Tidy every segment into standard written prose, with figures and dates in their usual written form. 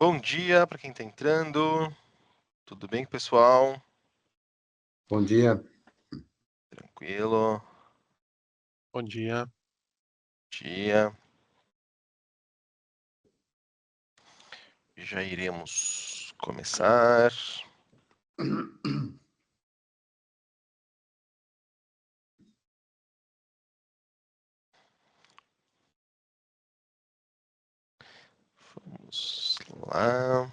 Bom dia para quem está entrando. Tudo bem, pessoal? Bom dia. Tranquilo? Bom dia. Dia. Já iremos começar. Vamos lá.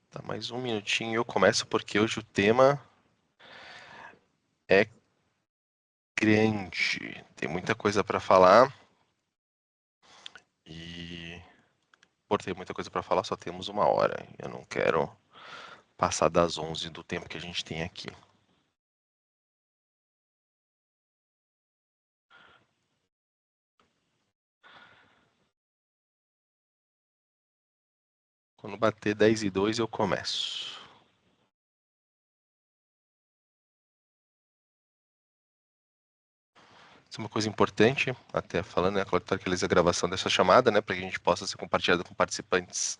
Tá, mais um minutinho e eu começo porque hoje o tema é grande. Tem muita coisa para falar. E por ter muita coisa para falar, só temos 1 hora. Eu não quero passar das 11 do tempo que a gente tem aqui. Quando bater 10:02 eu começo. Isso é uma coisa importante, até falando, né, Cláudio, para a gravação dessa chamada, né, para que a gente possa ser compartilhada com participantes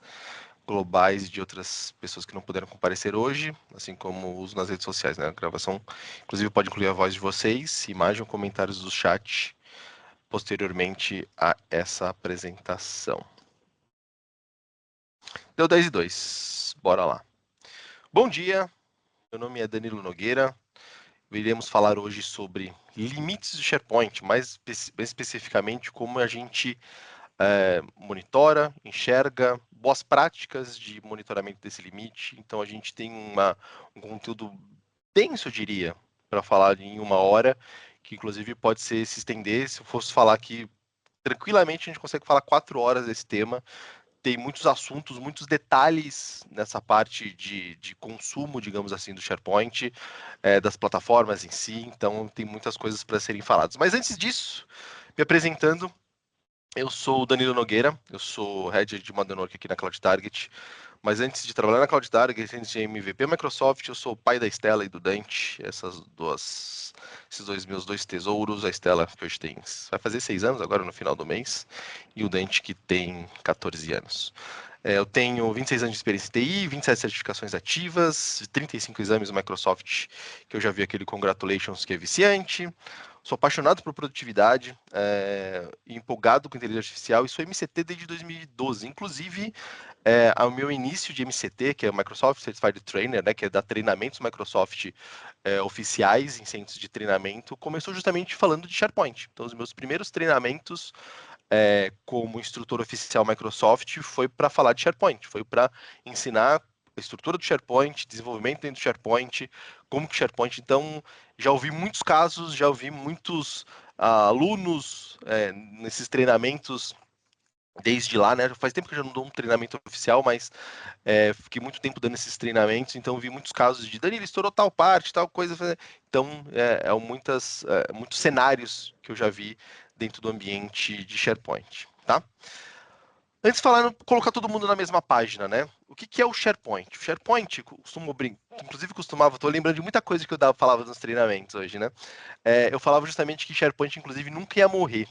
globais de outras pessoas que não puderam comparecer hoje, assim como o uso nas redes sociais, né, a gravação, inclusive pode incluir a voz de vocês, imagem ou comentários do chat posteriormente a essa apresentação. Deu 10:02, bora lá. Bom dia, meu nome é Danilo Nogueira. Iremos falar hoje sobre limites do SharePoint, mais especificamente como a gente monitora, enxerga, boas práticas de monitoramento desse limite. Então a gente tem um conteúdo denso, eu diria, para falar em 1 hora, que inclusive pode se estender. Se eu fosse falar aqui tranquilamente, a gente consegue falar 4 horas desse tema. Tem muitos assuntos, muitos detalhes nessa parte de consumo, digamos assim, do SharePoint, das plataformas em si, então tem muitas coisas para serem faladas. Mas antes disso, me apresentando, eu sou o Danilo Nogueira, eu sou Head de Modern Work aqui na Cloud Target, mas antes de trabalhar na Cloud Target, antes de MVP Microsoft, eu sou o pai da Estela e do Dante, esses meus dois tesouros, a Estela que hoje vai fazer 6 anos agora no final do mês, e o Dante que tem 14 anos. Eu tenho 26 anos de experiência em TI, 27 certificações ativas, 35 exames Microsoft, que eu já vi aquele Congratulations que é viciante. Sou apaixonado por produtividade, empolgado com inteligência artificial e sou MCT desde 2012. Inclusive, ao meu início de MCT, que é o Microsoft Certified Trainer, né, que é dar treinamentos Microsoft oficiais em centros de treinamento, começou justamente falando de SharePoint. Então, os meus primeiros treinamentos como instrutor oficial Microsoft foi para falar de SharePoint, foi para ensinar a estrutura do SharePoint, desenvolvimento dentro do SharePoint, como que o SharePoint. Então, já ouvi muitos casos, já ouvi muitos alunos nesses treinamentos desde lá, né? Faz tempo que eu já não dou um treinamento oficial, mas fiquei muito tempo dando esses treinamentos, então vi muitos casos de Danilo estourou tal parte, tal coisa. Então, muitos cenários que eu já vi dentro do ambiente de SharePoint, tá? Antes de falar, colocar todo mundo na mesma página, né? O que é o SharePoint? O SharePoint, inclusive costumava, estou lembrando de muita coisa que eu falava nos treinamentos hoje, né? Eu falava justamente que SharePoint, inclusive, nunca ia morrer.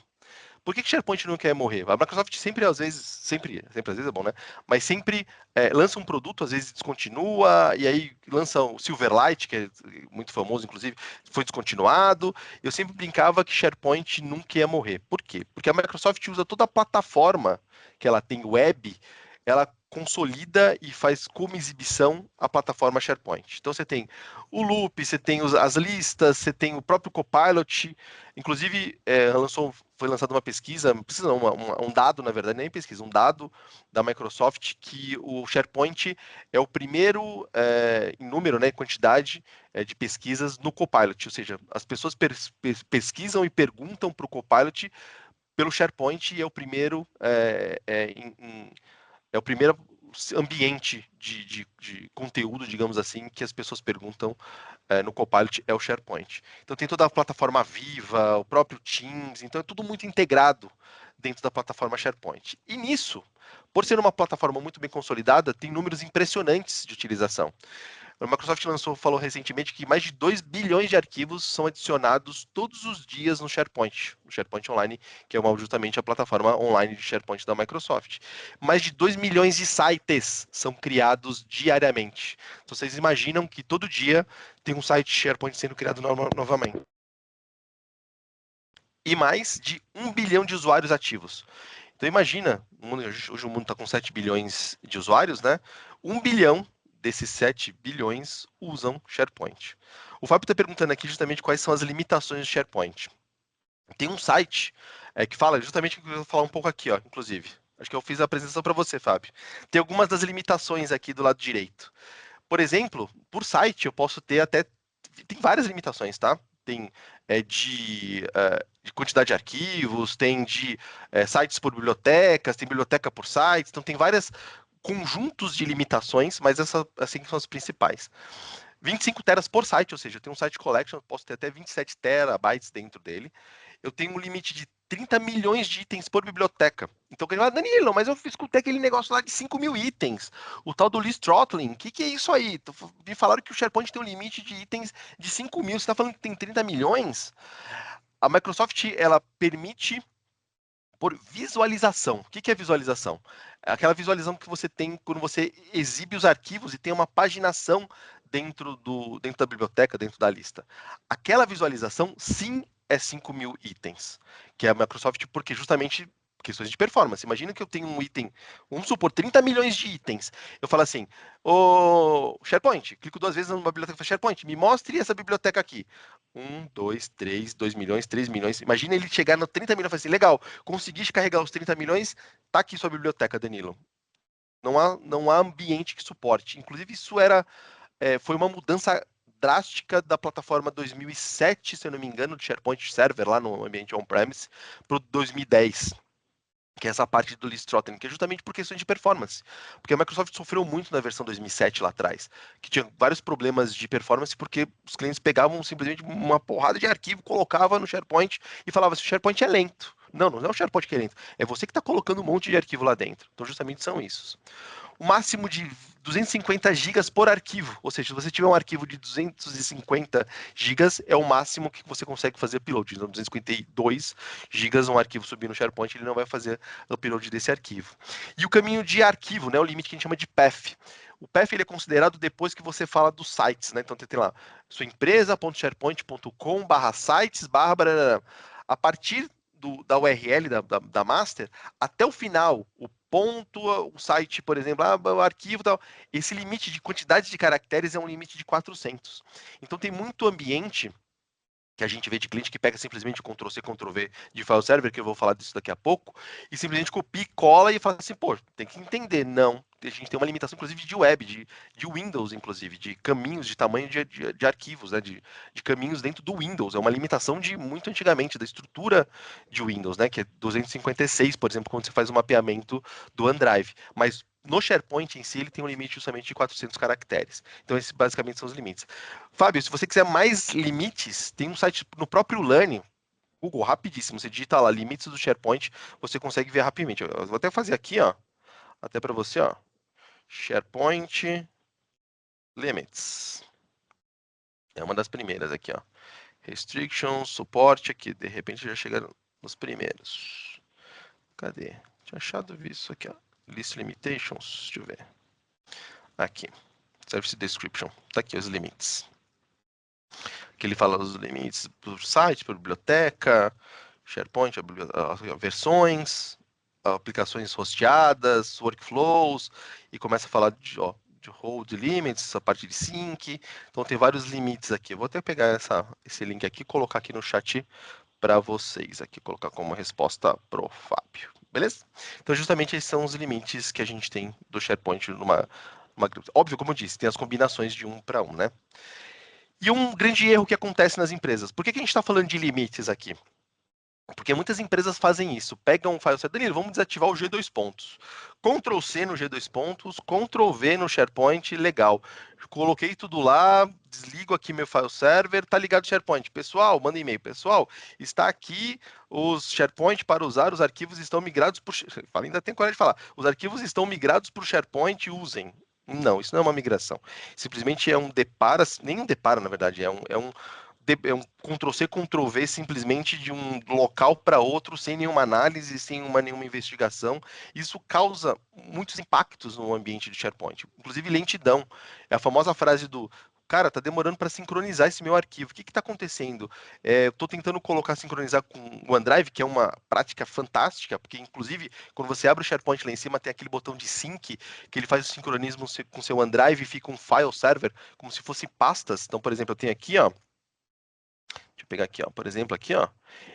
Por que SharePoint não quer morrer? A Microsoft sempre, às vezes, sempre às vezes é bom, né? Mas sempre lança um produto, às vezes descontinua, e aí lança o Silverlight, que é muito famoso, inclusive, foi descontinuado. Eu sempre brincava que SharePoint nunca ia morrer. Por quê? Porque a Microsoft usa toda a plataforma que ela tem web, ela consolida e faz como exibição a plataforma SharePoint. Então você tem o Loop, você tem as listas, você tem o próprio Copilot, inclusive foi lançada uma pesquisa, precisa não, um dado, na verdade, nem pesquisa, um dado da Microsoft que o SharePoint é o primeiro em número, né, quantidade de pesquisas no Copilot, ou seja, as pessoas pesquisam e perguntam para o Copilot pelo SharePoint e é o primeiro é o primeiro ambiente de conteúdo, digamos assim, que as pessoas perguntam no Copilot é o SharePoint. Então tem toda a plataforma viva, o próprio Teams, então é tudo muito integrado dentro da plataforma SharePoint. E nisso, por ser uma plataforma muito bem consolidada, tem números impressionantes de utilização. A Microsoft falou recentemente que mais de 2 bilhões de arquivos são adicionados todos os dias no SharePoint Online, que é justamente a plataforma online de SharePoint da Microsoft. Mais de 2 milhões de sites são criados diariamente. Então, vocês imaginam que todo dia tem um site SharePoint sendo criado novamente. E mais de 1 bilhão de usuários ativos. Então imagina, hoje o mundo está com 7 bilhões de usuários, né? 1 bilhão desses 7 bilhões usam SharePoint. O Fábio está perguntando aqui justamente quais são as limitações do SharePoint. Tem um site que fala justamente o que eu vou falar um pouco aqui, ó, inclusive. Acho que eu fiz a apresentação para você, Fábio. Tem algumas das limitações aqui do lado direito. Por exemplo, por site eu posso ter até... Tem várias limitações, tá? Tem de quantidade de arquivos, tem de sites por bibliotecas, tem biblioteca por sites, então tem vários conjuntos de limitações, mas essas assim são as principais. 25 teras por site, ou seja, eu tenho um site collection, eu posso ter até 27 terabytes dentro dele. Eu tenho um limite de 30 milhões de itens por biblioteca. Então, ele fala, Danilo, mas eu escutei aquele negócio lá de 5 mil itens, o tal do list throttling, o que é isso aí? Me falaram que o SharePoint tem um limite de itens de 5 mil, você está falando que tem 30 milhões? A Microsoft, ela permite por visualização. O que é visualização? É aquela visualização que você tem quando você exibe os arquivos e tem uma paginação dentro da biblioteca, dentro da lista. Aquela visualização, sim, é 5 mil itens, que é a Microsoft, porque justamente questões de performance. Imagina que eu tenho um item, vamos supor, 30 milhões de itens. Eu falo assim, ô SharePoint, clico 2 vezes numa biblioteca SharePoint, me mostre essa biblioteca aqui. 1, 2, 3, 2 milhões, 3 milhões. Imagina ele chegar no 30 milhões e falar assim, legal, consegui carregar os 30 milhões, tá aqui sua biblioteca, Danilo. Não há ambiente que suporte. Inclusive, isso foi uma mudança drástica da plataforma 2007, se eu não me engano, do SharePoint Server, lá no ambiente on-premise, para o 2010. Que é essa parte do list throttling, que é justamente por questões de performance. Porque a Microsoft sofreu muito na versão 2007 lá atrás, que tinha vários problemas de performance, porque os clientes pegavam simplesmente uma porrada de arquivo, colocava no SharePoint e falava assim, o SharePoint é lento. Não é o SharePoint que é lento, é você que está colocando um monte de arquivo lá dentro. Então, justamente são isso. O máximo de 250 gigas por arquivo, ou seja, se você tiver um arquivo de 250 gigas, é o máximo que você consegue fazer upload. Então, 252 gigas, um arquivo subir no SharePoint, ele não vai fazer upload desse arquivo. E o caminho de arquivo, né, o limite que a gente chama de path. O path ele é considerado depois que você fala dos sites, né? Então, tem lá, sua empresa.sharepoint.com/sites/. A partir da URL da master, até o final, o ponto, o site, por exemplo, o arquivo tal, esse limite de quantidade de caracteres é um limite de 400. Então tem muito ambiente que a gente vê de cliente que pega simplesmente Ctrl+C, Ctrl+V de file server, que eu vou falar disso daqui a pouco, e simplesmente copia e cola e fala assim, pô, tem que entender. Não, a gente tem uma limitação, inclusive, de web, de Windows, inclusive, de caminhos, de tamanho de arquivos, né, de caminhos dentro do Windows. É uma limitação de muito antigamente, da estrutura de Windows, né, que é 256, por exemplo, quando você faz o mapeamento do OneDrive. Mas no SharePoint em si, ele tem um limite justamente de 400 caracteres. Então, esses basicamente são os limites. Fábio, se você quiser mais limites, tem um site no próprio Learn, Google, rapidíssimo. Você digita lá, limites do SharePoint, você consegue ver rapidamente. Eu vou até fazer aqui, ó, até para você, ó, SharePoint Limits. É uma das primeiras aqui, ó. Restrictions, suporte aqui, de repente já chegaram nos primeiros. Cadê? Tinha achado isso aqui, ó. List Limitations, deixa eu ver. Aqui, Service Description, tá aqui os limites. Que ele fala os limites por site, por biblioteca, SharePoint, versões, aplicações hosteadas, workflows, e começa a falar de hold limits, a parte de sync. Então tem vários limites aqui. Eu vou até pegar esse link aqui e colocar aqui no chat para vocês, aqui colocar como resposta pro Fábio. Beleza? Então justamente esses são os limites que a gente tem do SharePoint numa óbvio, como eu disse, tem as combinações de 1 para 1, né? E um grande erro que acontece nas empresas. Por que a gente está falando de limites aqui? Porque muitas empresas fazem isso. Pegam um file server, Danilo, vamos desativar o G2 pontos. Ctrl C no G2 pontos, Ctrl V no SharePoint, legal. Coloquei tudo lá, desligo aqui meu file server, tá ligado o SharePoint. Pessoal, manda e-mail. Pessoal, está aqui os SharePoint para usar, os arquivos estão migrados por... Ainda tem coragem de falar. Os arquivos estão migrados para o SharePoint, usem. Não, isso não é uma migração. Simplesmente é um depara, nem um depara, na verdade, é um Ctrl+C, Ctrl+V simplesmente de um local para outro, sem nenhuma análise, sem nenhuma investigação. Isso causa muitos impactos no ambiente de SharePoint, inclusive lentidão. É a famosa frase do cara, tá demorando para sincronizar esse meu arquivo. O que está acontecendo? Eu estou tentando sincronizar com o OneDrive, que é uma prática fantástica, porque inclusive quando você abre o SharePoint lá em cima tem aquele botão de sync, que ele faz o sincronismo com seu OneDrive e fica um file server, como se fossem pastas. Então, por exemplo, eu tenho aqui, ó, deixa eu pegar aqui, ó, por exemplo, aqui, ó,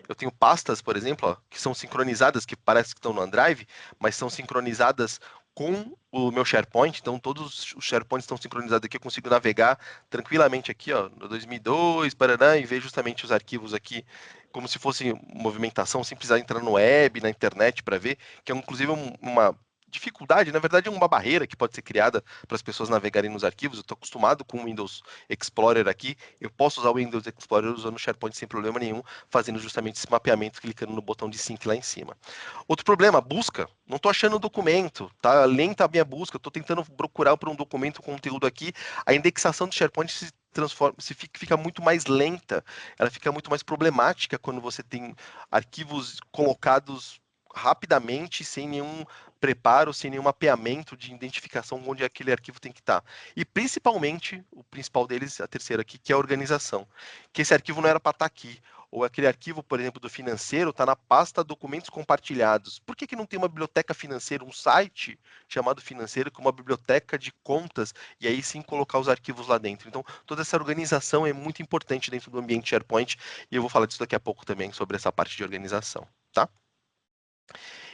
eu tenho pastas, por exemplo, ó, que são sincronizadas, que parece que estão no OneDrive, mas são sincronizadas com o meu SharePoint. Então, todos os SharePoints estão sincronizados aqui. Eu consigo navegar tranquilamente aqui, ó, no 2002, Paraná, e ver justamente os arquivos aqui como se fosse movimentação, sem precisar entrar no web, na internet para ver, que é inclusive uma dificuldade, na verdade é uma barreira que pode ser criada para as pessoas navegarem nos arquivos. Eu estou acostumado com o Windows Explorer aqui, eu posso usar o Windows Explorer usando o SharePoint sem problema nenhum, fazendo justamente esse mapeamento, clicando no botão de sync lá em cima. Outro problema, busca. Não estou achando o documento, tá lenta a minha busca, estou tentando procurar por um documento, conteúdo aqui, a indexação do SharePoint fica muito mais lenta, ela fica muito mais problemática quando você tem arquivos colocados rapidamente, sem nenhum preparo, sem nenhum mapeamento de identificação onde aquele arquivo tem que estar. E principalmente, o principal deles, a terceira aqui, que é a organização. Que esse arquivo não era para estar aqui. Ou aquele arquivo, por exemplo, do financeiro, está na pasta documentos compartilhados. Por que não tem uma biblioteca financeira, um site chamado financeiro, com uma biblioteca de contas, e aí sim colocar os arquivos lá dentro? Então, toda essa organização é muito importante dentro do ambiente SharePoint, e eu vou falar disso daqui a pouco também, sobre essa parte de organização, tá?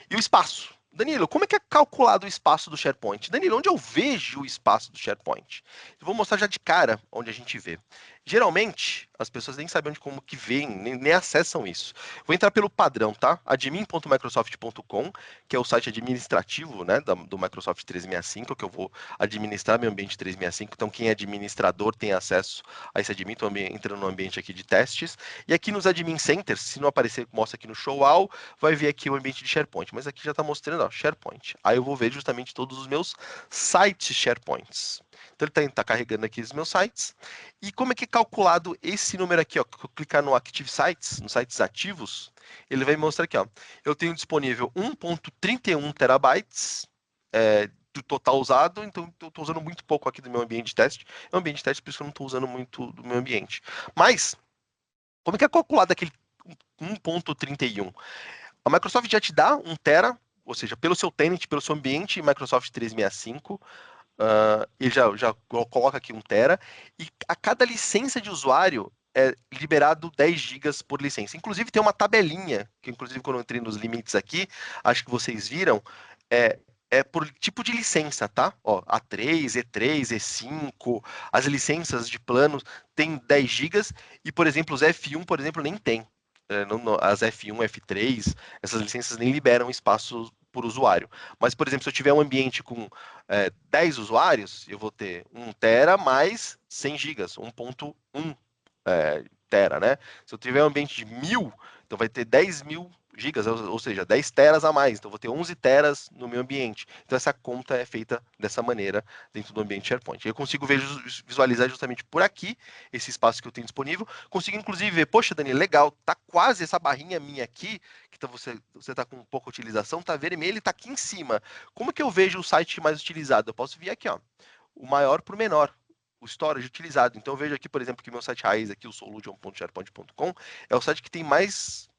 E o espaço. Danilo, como é que é calculado o espaço do SharePoint? Danilo, onde eu vejo o espaço do SharePoint? Eu vou mostrar já de cara onde a gente vê. Geralmente, as pessoas nem sabem como que veem, nem acessam isso. Vou entrar pelo padrão, tá? admin.microsoft.com, que é o site administrativo, né, do Microsoft 365, que eu vou administrar meu ambiente 365. Então, quem é administrador tem acesso a esse admin. Estou entrando no ambiente aqui de testes. E aqui nos admin centers, se não aparecer, mostra aqui no show all, vai ver aqui o ambiente de SharePoint. Mas aqui já está mostrando, ó, SharePoint. Aí eu vou ver justamente todos os meus sites SharePoints. Então ele está carregando aqui os meus sites. E como é que é calculado esse número aqui? Ó? Se eu clicar no Active Sites, nos sites ativos, ele vai me mostrar aqui. Ó, eu tenho disponível 1.31 terabytes do total usado, então eu estou usando muito pouco aqui do meu ambiente de teste. É um ambiente de teste, por isso que eu não estou usando muito do meu ambiente. Mas, como é que é calculado aquele 1.31? A Microsoft já te dá 1 tera, ou seja, pelo seu tenant, pelo seu ambiente Microsoft 365, ele já coloca aqui 1 tera, e a cada licença de usuário é liberado 10 gigas por licença. Inclusive tem uma tabelinha, que inclusive quando eu entrei nos limites aqui, acho que vocês viram, é por tipo de licença, tá? Ó, A3, E3, E5, as licenças de planos tem 10 gigas, e por exemplo, os F1, por exemplo, nem tem. As F1, F3, essas licenças nem liberam espaço por usuário. Mas, por exemplo, se eu tiver um ambiente com 10 usuários, eu vou ter 1 tera mais 100 gigas, 1.1 tera, né? Se eu tiver um ambiente de 1000, então vai ter 10.000 gigas, ou seja, 10 teras a mais. Então, vou ter 11 teras no meu ambiente. Então, essa conta é feita dessa maneira dentro do ambiente SharePoint. Eu consigo visualizar justamente por aqui esse espaço que eu tenho disponível. Consigo, inclusive, ver, poxa, Dani, legal, tá quase essa barrinha minha aqui, que você está com pouca utilização, tá vermelho e tá aqui em cima. Como que eu vejo o site mais utilizado? Eu posso vir aqui, ó, o maior para o menor, o storage utilizado. Então eu vejo aqui, por exemplo, que meu site raiz aqui, o solution.sharepoint.com, é o site que tem mais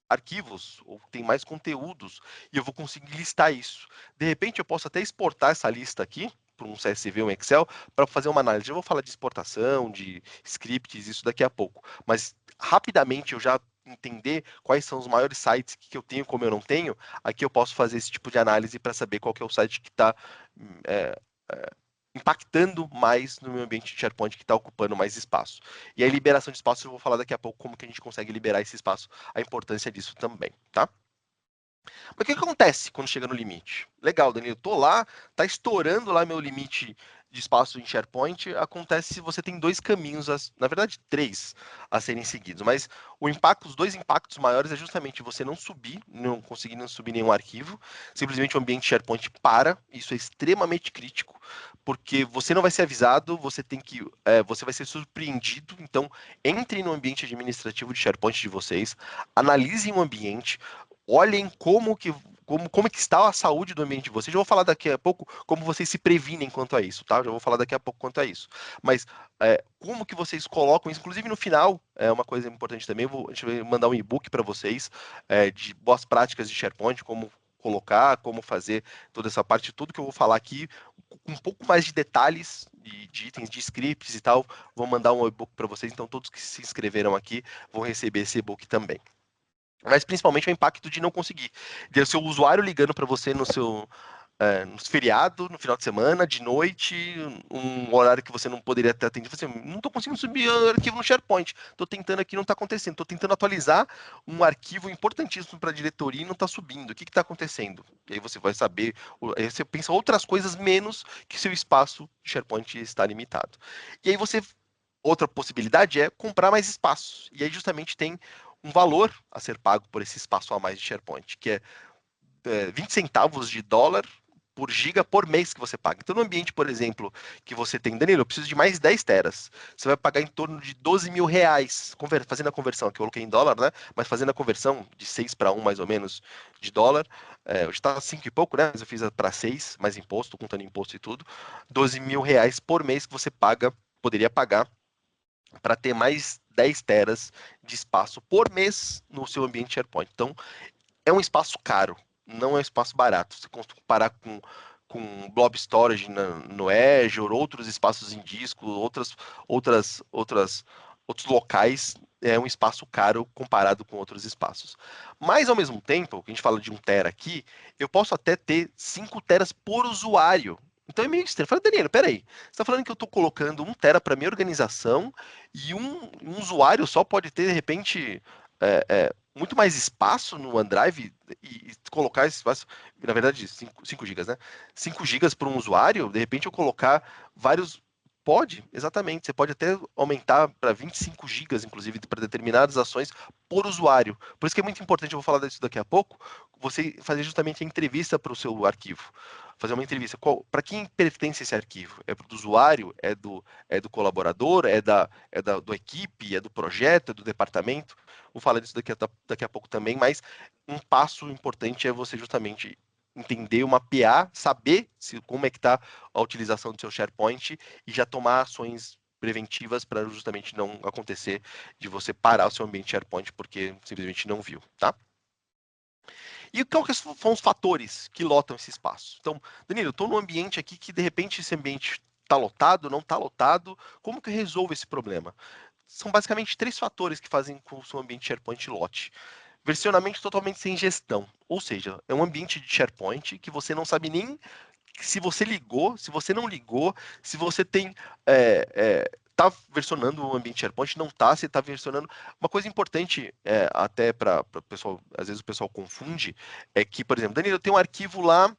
arquivos, ou tem mais conteúdos, e eu vou conseguir listar isso. De repente eu posso até exportar essa lista aqui para um CSV, um Excel, para fazer uma análise. Eu vou falar de exportação, de scripts, isso daqui a pouco. Mas rapidamente eu já entender quais são os maiores sites que eu tenho, como eu não tenho, aqui eu posso fazer esse tipo de análise para saber qual que é o site que está impactando mais no meu ambiente de SharePoint, que está ocupando mais espaço. E a liberação de espaço, eu vou falar daqui a pouco como que a gente consegue liberar esse espaço, a importância disso também, tá? Mas o que acontece quando chega no limite? Legal, Danilo, eu tô lá, tá estourando lá meu limite de espaço em SharePoint. Acontece se você tem dois caminhos, na verdade 3, a serem seguidos. Mas os dois impactos maiores é justamente você não subir, não conseguir subir nenhum arquivo. Simplesmente o ambiente SharePoint para. Isso é extremamente crítico, porque você não vai ser avisado, você vai ser surpreendido. Então, entrem no ambiente administrativo de SharePoint de vocês, analisem o ambiente, olhem como que está a saúde do ambiente de vocês. Já vou falar daqui a pouco como vocês se previnem quanto a isso, tá? Já vou falar daqui a pouco quanto a isso. Mas como que vocês colocam isso, inclusive no final, é uma coisa importante também, a gente vai mandar um e-book para vocês de boas práticas de SharePoint, como colocar, como fazer toda essa parte, tudo que eu vou falar aqui, com um pouco mais de detalhes, de itens, de scripts e tal, vou mandar um e-book para vocês, então todos que se inscreveram aqui vão receber esse e-book também. Mas principalmente o impacto de não conseguir. De o seu usuário ligando para você no feriado, no final de semana, de noite, um horário que você não poderia ter atendido. Assim, não estou conseguindo subir o arquivo no SharePoint. Estou tentando aqui, não está acontecendo. Estou tentando atualizar um arquivo importantíssimo para a diretoria e não está subindo. O que está acontecendo? E aí você vai saber, aí você pensa outras coisas menos que seu espaço de SharePoint está limitado. E aí outra possibilidade é comprar mais espaço. E aí justamente tem um valor a ser pago por esse espaço a mais de SharePoint, que é 20 centavos de dólar por giga por mês que você paga. Então, no ambiente, por exemplo, que você tem, Danilo, eu preciso de mais 10 teras. Você vai pagar em torno de 12 mil reais, fazendo a conversão, que eu coloquei em dólar, né? Mas fazendo a conversão de 6 para 1, mais ou menos, de dólar. Hoje está 5 e pouco, né? Mas eu fiz para 6, mais imposto, contando imposto e tudo. 12 mil reais por mês que você poderia pagar para ter mais 10 teras de espaço por mês no seu ambiente SharePoint. Então, é um espaço caro, não é um espaço barato. Se comparar com Blob Storage no Azure, outros espaços em disco, outros locais, é um espaço caro comparado com outros espaços. Mas, ao mesmo tempo, a gente fala de 1 tera aqui, eu posso até ter 5 teras por usuário. Então é meio estranho. Fala, Danilo, peraí. Você está falando que eu estou colocando 1 tera para minha organização e um usuário só pode ter, de repente, muito mais espaço no OneDrive e colocar esse espaço, na verdade, 5 gigas, né? 5 gigas para um usuário, de repente eu colocar vários. Pode, exatamente. Você pode até aumentar para 25 gigas, inclusive, para determinadas ações por usuário. Por isso que é muito importante, eu vou falar disso daqui a pouco, você fazer justamente a entrevista para o seu arquivo. Fazer uma entrevista. Para quem pertence esse arquivo? É do usuário? É do colaborador? Do equipe? É do projeto? É do departamento? Vou falar disso daqui a pouco também, mas um passo importante é você justamente entender, mapear, saber como é que está a utilização do seu SharePoint e já tomar ações preventivas para justamente não acontecer de você parar o seu ambiente SharePoint porque simplesmente não viu, tá? E qual que são os fatores que lotam esse espaço? Então, Danilo, eu estou num ambiente aqui que de repente esse ambiente está lotado, não está lotado, como que eu resolvo esse problema? São basicamente 3 fatores que fazem com que o seu ambiente SharePoint lote. Versionamento totalmente sem gestão, ou seja, é um ambiente de SharePoint que você não sabe nem se você ligou, se você não ligou, se você tem tá versionando o ambiente SharePoint, não tá, se tá versionando. Uma coisa importante, até para o pessoal, às vezes o pessoal confunde, é que, por exemplo, Danilo, eu tenho um arquivo lá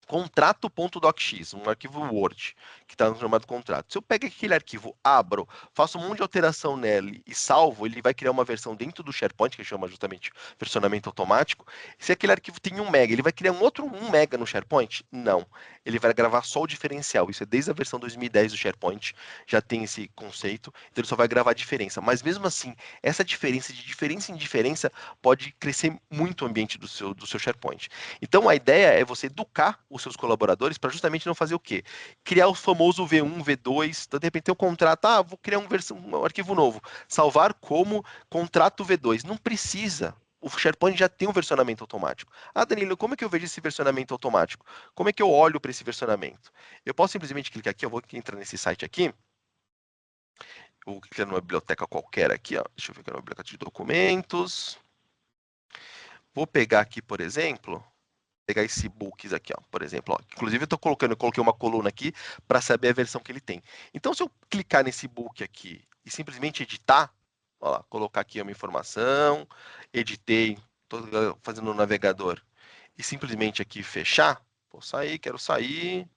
contrato.docx, um arquivo Word, que está no chamado contrato. Se eu pego aquele arquivo, abro, faço um monte de alteração nele e salvo, ele vai criar uma versão dentro do SharePoint, que chama justamente versionamento automático. Se aquele arquivo tem 1 mega, ele vai criar um outro 1 mega no SharePoint? Não. Ele vai gravar só o diferencial. Isso é desde a versão 2010 do SharePoint, já tem esse conceito, então ele só vai gravar a diferença. Mas mesmo assim, essa diferença de diferença em diferença pode crescer muito o ambiente do seu SharePoint. Então a ideia é você educar os seus colaboradores para justamente não fazer o quê? Criar o famoso V1, V2, então, de repente tem um contrato, vou criar um arquivo novo, salvar como contrato V2. Não precisa. O SharePoint já tem um versionamento automático. Danilo, como é que eu vejo esse versionamento automático? Como é que eu olho para esse versionamento? Eu posso simplesmente clicar aqui, eu vou entrar nesse site aqui, eu vou clicar numa biblioteca qualquer aqui, ó. Deixa eu ver aqui na biblioteca de documentos. Vou pegar aqui, por exemplo, pegar esse books aqui, ó, por exemplo. Ó. Inclusive, eu coloquei uma coluna aqui para saber a versão que ele tem. Então, se eu clicar nesse book aqui e simplesmente editar, ó lá, colocar aqui uma informação, editei, estou fazendo no navegador, e simplesmente aqui fechar, vou sair, quero sair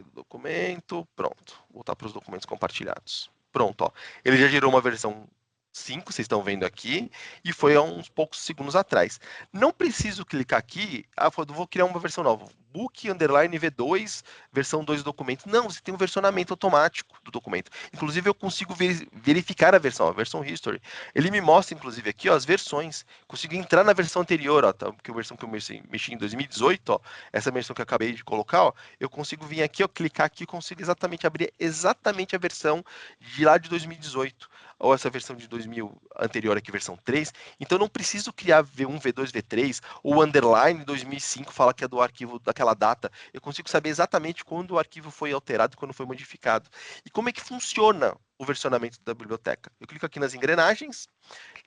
do documento, pronto. Voltar para os documentos compartilhados. Pronto, ó. Ele já gerou uma versão 5, vocês estão vendo aqui, e foi há uns poucos segundos atrás. Não preciso clicar aqui, vou criar uma versão nova. Book underline V2, versão 2 do documento. Não, você tem um versionamento automático do documento. Inclusive, eu consigo verificar a versão history. Ele me mostra, inclusive, aqui ó, as versões. Consigo entrar na versão anterior, ó, tá? Que a versão que eu mexi em 2018, ó, essa versão que eu acabei de colocar, ó, eu consigo vir aqui, ó, clicar aqui e consigo exatamente abrir exatamente a versão de lá de 2018. Ou essa versão de 2000 anterior aqui, versão 3. Então, não preciso criar V1, V2, V3, ou underline 2005 fala que é do arquivo daquela data. Eu consigo saber exatamente quando o arquivo foi alterado e quando foi modificado. E como é que funciona o versionamento da biblioteca? Eu clico aqui nas engrenagens,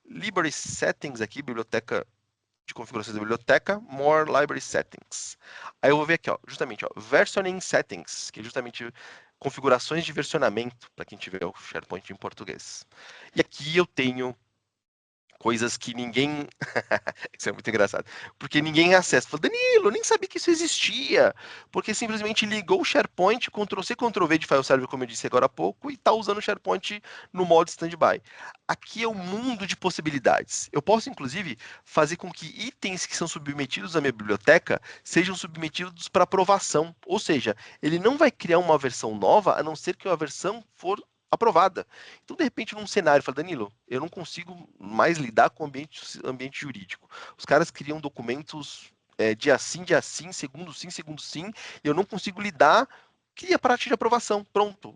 Library Settings aqui, biblioteca de configurações da biblioteca, More Library Settings. Aí eu vou ver aqui, ó, justamente, ó, Versioning Settings, que é justamente configurações de versionamento, para quem tiver o SharePoint em português. E aqui eu tenho coisas que ninguém... Isso é muito engraçado. Porque ninguém acessa. Fala, Danilo, eu nem sabia que isso existia. Porque simplesmente ligou o SharePoint, Ctrl+C, Ctrl+V de file server, como eu disse agora há pouco, e está usando o SharePoint no modo standby. Aqui é um mundo de possibilidades. Eu posso, inclusive, fazer com que itens que são submetidos à minha biblioteca sejam submetidos para aprovação. Ou seja, ele não vai criar uma versão nova, a não ser que a versão for aprovada. Então, de repente, num cenário, fala, Danilo, eu não consigo mais lidar com o ambiente jurídico. Os caras criam documentos dia sim, segundo sim, e eu não consigo lidar. Cria a parte de aprovação, pronto.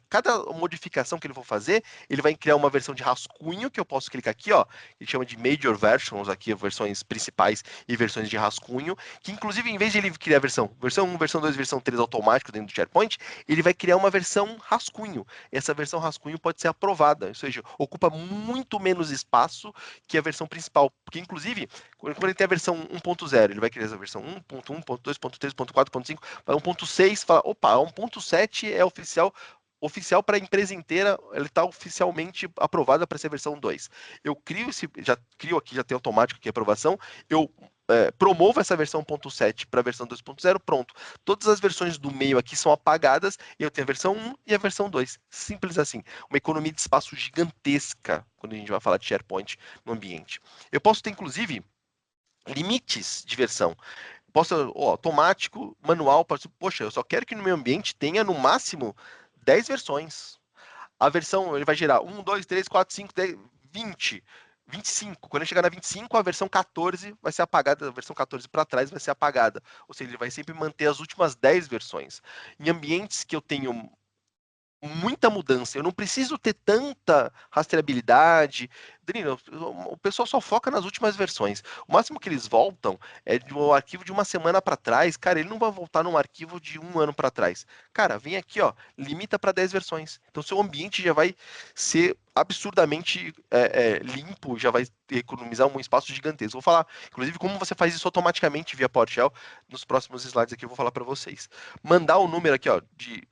Cada modificação que ele for fazer, ele vai criar uma versão de rascunho, que eu posso clicar aqui, ó, ele chama de Major Versions, aqui, versões principais e versões de rascunho, que inclusive, em vez de ele criar a versão 1, versão 2, versão 3 automático dentro do SharePoint, ele vai criar uma versão rascunho. Essa versão rascunho pode ser aprovada, ou seja, ocupa muito menos espaço que a versão principal, porque inclusive, quando ele tem a versão 1.0, ele vai criar essa versão 1.1, 1.2, 1.3, 1.4, 1.5, para 1.6, fala, opa, 1.7 é oficial para a empresa inteira, ele está oficialmente aprovada para ser a versão 2. Eu já crio aqui, já tem automático aqui a aprovação, eu promovo essa versão 1.7 para a versão 2.0, pronto. Todas as versões do meio aqui são apagadas, e eu tenho a versão 1 e a versão 2. Simples assim. Uma economia de espaço gigantesca quando a gente vai falar de SharePoint no ambiente. Eu posso ter, inclusive, limites de versão. Posso, automático, manual, poxa, eu só quero que no meu ambiente tenha no máximo 10 versões. A versão, ele vai gerar 1, 2, 3, 4, 5, 10, 20, 25. Quando ele chegar na 25, a versão 14 vai ser apagada, a versão 14 para trás vai ser apagada. Ou seja, ele vai sempre manter as últimas 10 versões. Em ambientes que eu tenho muita mudança, eu não preciso ter tanta rastreabilidade. Danilo, o pessoal só foca nas últimas versões. O máximo que eles voltam é de um arquivo de uma semana para trás. Cara, ele não vai voltar num arquivo de um ano para trás. Cara, vem aqui, ó, limita para 10 versões. Então, seu ambiente já vai ser absurdamente limpo, já vai economizar um espaço gigantesco. Vou falar, inclusive, como você faz isso automaticamente via PowerShell. Nos próximos slides aqui eu vou falar para vocês. Mandar o número aqui, ó, de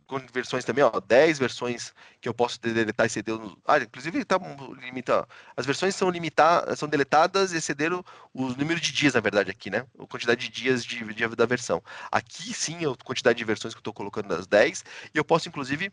com versões também, ó, 10 versões que eu posso deletar e ceder. Inclusive, tá, limita, as versões são deletadas e excederam o número de dias, na verdade, aqui, né? A quantidade de dias da versão. Aqui, sim, a quantidade de versões que eu estou colocando nas 10, e eu posso, inclusive,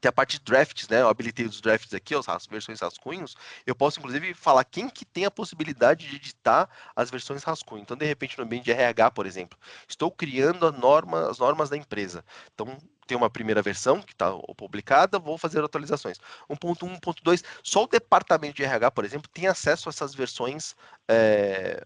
ter a parte de drafts, né? Eu habilitei os drafts aqui, as versões rascunhos. Eu posso, inclusive, falar quem que tem a possibilidade de editar as versões rascunho. Então, de repente, no ambiente de RH, por exemplo, estou criando as normas da empresa. Então, tem uma primeira versão que está publicada, vou fazer atualizações. 1.1, 1.2, só o departamento de RH, por exemplo, tem acesso a essas versões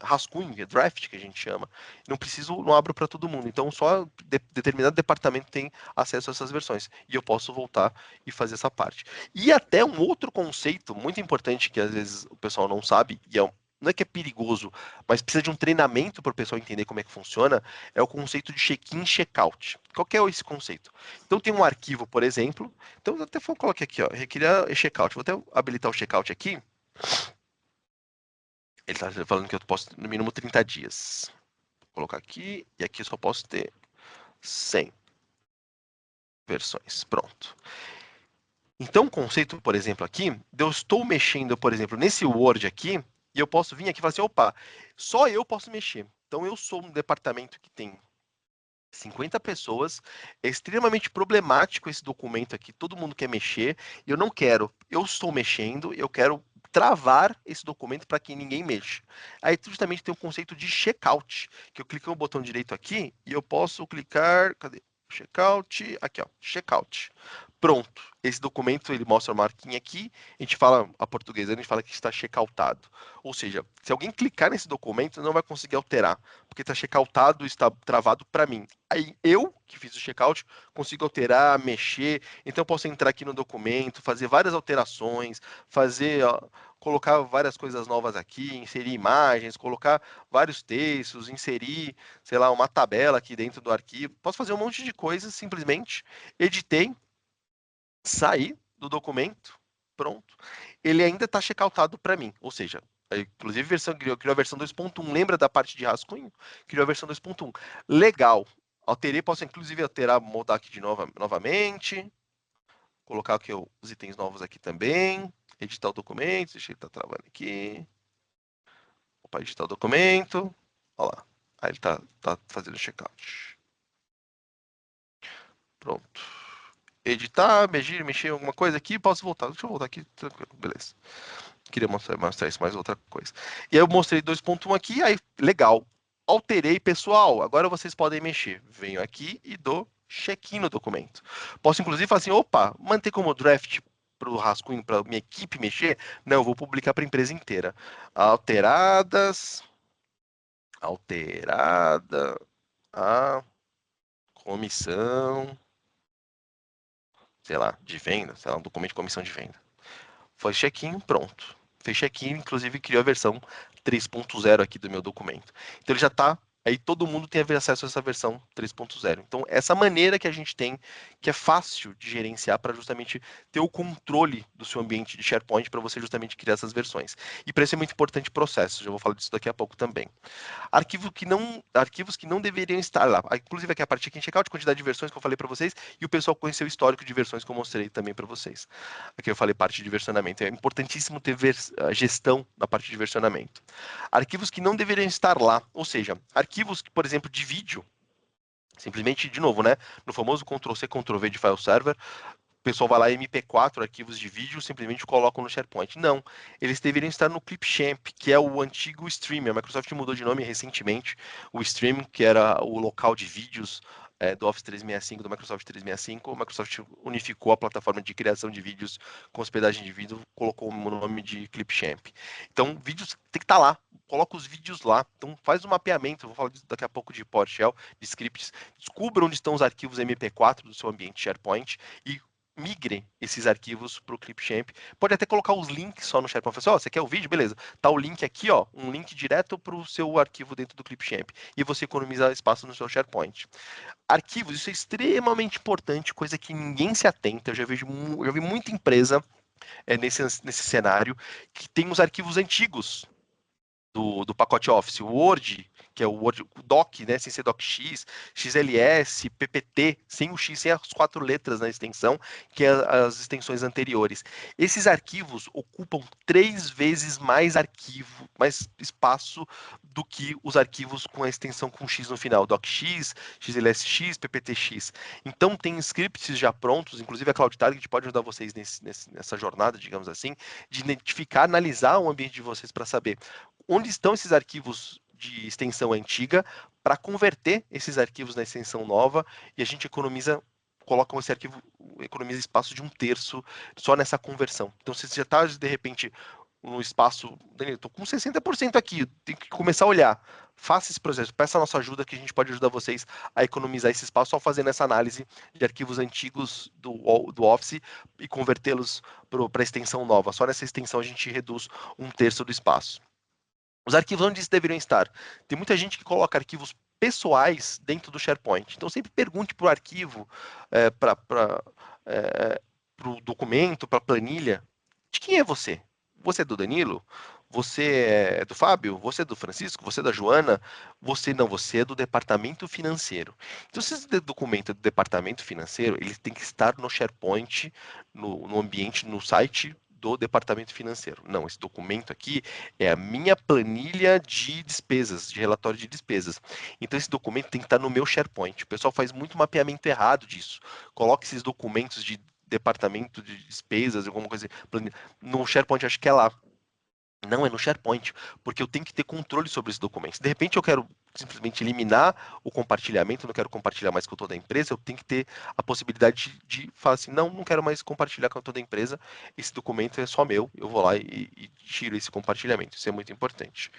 rascunho, draft, que a gente chama. Não abro para todo mundo. Então, só determinado departamento tem acesso a essas versões. E eu posso voltar e fazer essa parte. E até um outro conceito muito importante que às vezes o pessoal não sabe, e não é que é perigoso, mas precisa de um treinamento para o pessoal entender como é que funciona, é o conceito de check-in e check-out. Qual que é esse conceito? Então tem um arquivo, por exemplo, então eu até vou colocar aqui, ó, requerer check-out. Vou até habilitar o check-out aqui. Ele está falando que eu posso no mínimo 30 dias. Vou colocar aqui, e aqui eu só posso ter 100 versões. Pronto. Então, o conceito, por exemplo, aqui, eu estou mexendo, por exemplo, nesse Word aqui, e eu posso vir aqui e falar assim, opa, só eu posso mexer. Então, eu sou um departamento que tem 50 pessoas, é extremamente problemático esse documento aqui, todo mundo quer mexer, e eu não quero, eu estou mexendo, eu quero travar esse documento para que ninguém mexa. Aí justamente tem o conceito de checkout, que eu clico no botão direito aqui e eu posso clicar, cadê? Checkout, aqui ó, checkout. Pronto, esse documento ele mostra a marquinha aqui, a gente fala, a portuguesa, a gente fala que está checkoutado. Ou seja, se alguém clicar nesse documento, não vai conseguir alterar, porque está checkoutado, está travado para mim. Aí eu, que fiz o checkout, consigo alterar, mexer, então eu posso entrar aqui no documento, fazer várias alterações, fazer, ó, colocar várias coisas novas aqui, inserir imagens, colocar vários textos, inserir, sei lá, uma tabela aqui dentro do arquivo. Posso fazer um monte de coisas, simplesmente editei, saí do documento, pronto. Ele ainda está checkoutado para mim, ou seja, inclusive criou a versão 2.1, lembra da parte de rascunho? Criou a versão 2.1. Legal. Alterei, posso inclusive alterar, mudar aqui de novo, novamente, colocar aqui os itens novos aqui também, editar o documento, deixa ele estar travando aqui. Opa, editar o documento, olha lá, aí ele tá fazendo o checkout. Pronto. Editar, mexer em alguma coisa aqui, posso voltar. Deixa eu voltar aqui, tranquilo, beleza. Queria mostrar isso mais outra coisa. E aí eu mostrei 2.1 aqui, aí legal. Alterei, pessoal, agora vocês podem mexer. Venho aqui e dou check-in no documento. Posso inclusive falar assim, opa, manter como draft para o rascunho, para minha equipe mexer? Não, eu vou publicar para a empresa inteira. Alterada a comissão, sei lá, de venda, sei lá, um documento de comissão de venda. Foi check-in, pronto. Fez check-in, inclusive criou a versão 3.0 aqui do meu documento. Então ele já está, aí todo mundo tem acesso a essa versão 3.0. Então essa maneira que a gente tem, que é fácil de gerenciar para justamente ter o controle do seu ambiente de SharePoint para você justamente criar essas versões. E para isso é muito importante o processo, já vou falar disso daqui a pouco também. Arquivos que não deveriam estar lá. Inclusive aqui a parte aqui em checkout, quantidade de versões que eu falei para vocês, e o pessoal conheceu o histórico de versões que eu mostrei também para vocês. Aqui eu falei parte de versionamento. É importantíssimo ter a gestão da parte de versionamento. Arquivos que não deveriam estar lá, ou seja, arquivos, por exemplo, de vídeo, simplesmente, de novo, né, no famoso Ctrl+C, Ctrl+V de file server, o pessoal vai lá MP4, arquivos de vídeo, simplesmente colocam no SharePoint. Não, eles deveriam estar no Clipchamp, que é o antigo Stream. A Microsoft mudou de nome recentemente. O Stream, que era o local de vídeos do Office 365, do Microsoft 365, a Microsoft unificou a plataforma de criação de vídeos com hospedagem de vídeo, colocou o nome de Clipchamp. Então, vídeos tem que estar lá. Coloca os vídeos lá. Então, faz um mapeamento. Vou falar daqui a pouco de PowerShell, de scripts. Descubra onde estão os arquivos MP4 do seu ambiente SharePoint e migre esses arquivos para o Clipchamp. Pode até colocar os links só no SharePoint. Assim, você quer o vídeo? Beleza. Tá o link aqui, ó, um link direto para o seu arquivo dentro do Clipchamp. E você economiza espaço no seu SharePoint. Arquivos, isso é extremamente importante, coisa que ninguém se atenta. Eu já vi muita empresa nesse cenário que tem os arquivos antigos do pacote Office, o Word, que é o Word, o Doc, né, sem ser DocX, XLS, PPT, sem o X, sem as 4 letras na extensão, que é as extensões anteriores. Esses arquivos ocupam 3 vezes mais mais espaço do que os arquivos com a extensão com X no final, DocX, XLSX, PPTX. Então tem scripts já prontos, inclusive a Cloud Target pode ajudar vocês nessa jornada, digamos assim, de identificar, analisar o ambiente de vocês para saber onde estão esses arquivos de extensão antiga para converter esses arquivos na extensão nova e a gente coloca esse arquivo, economiza espaço de 1/3 só nessa conversão. Então, se você já está, de repente, no espaço, estou com 60% aqui, tem que começar a olhar. Faça esse processo, peça a nossa ajuda que a gente pode ajudar vocês a economizar esse espaço só fazendo essa análise de arquivos antigos do Office e convertê-los para a extensão nova. Só nessa extensão a gente reduz 1/3 do espaço. Os arquivos onde eles deveriam estar. Tem muita gente que coloca arquivos pessoais dentro do SharePoint. Então sempre pergunte para o arquivo, para o documento, para a planilha, de quem é você? Você é do Danilo? Você é do Fábio? Você é do Francisco? Você é da Joana? Você é do departamento financeiro. Então, se esse documento é do departamento financeiro, ele tem que estar no SharePoint, no ambiente, no site do departamento financeiro. Não, esse documento aqui é a minha planilha de despesas, de relatório de despesas. Então esse documento tem que estar no meu SharePoint. O pessoal faz muito mapeamento errado disso. Coloca esses documentos de departamento de despesas, alguma coisa no SharePoint, acho que é lá. Não, é no SharePoint, porque eu tenho que ter controle sobre esses documentos. De repente eu quero simplesmente eliminar o compartilhamento, não quero compartilhar mais com toda a empresa, eu tenho que ter a possibilidade de falar assim, não quero mais compartilhar com toda a empresa, esse documento é só meu, eu vou lá e tiro esse compartilhamento, isso é muito importante.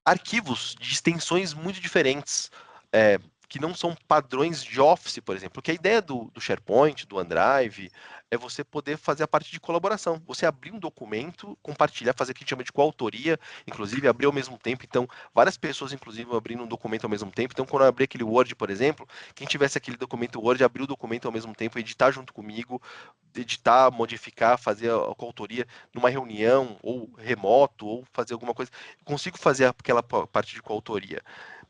Arquivos de extensões muito diferentes, que não são padrões de Office, por exemplo, porque a ideia do SharePoint, do OneDrive, é você poder fazer a parte de colaboração. Você abrir um documento, compartilhar, fazer o que a gente chama de coautoria, inclusive abrir ao mesmo tempo. Então, várias pessoas, inclusive, vão abrindo um documento ao mesmo tempo. Então, quando eu abrir aquele Word, por exemplo, quem tivesse aquele documento Word, abrir o documento ao mesmo tempo, editar junto comigo, editar, modificar, fazer a coautoria numa reunião, ou remoto, ou fazer alguma coisa. Eu consigo fazer aquela parte de coautoria.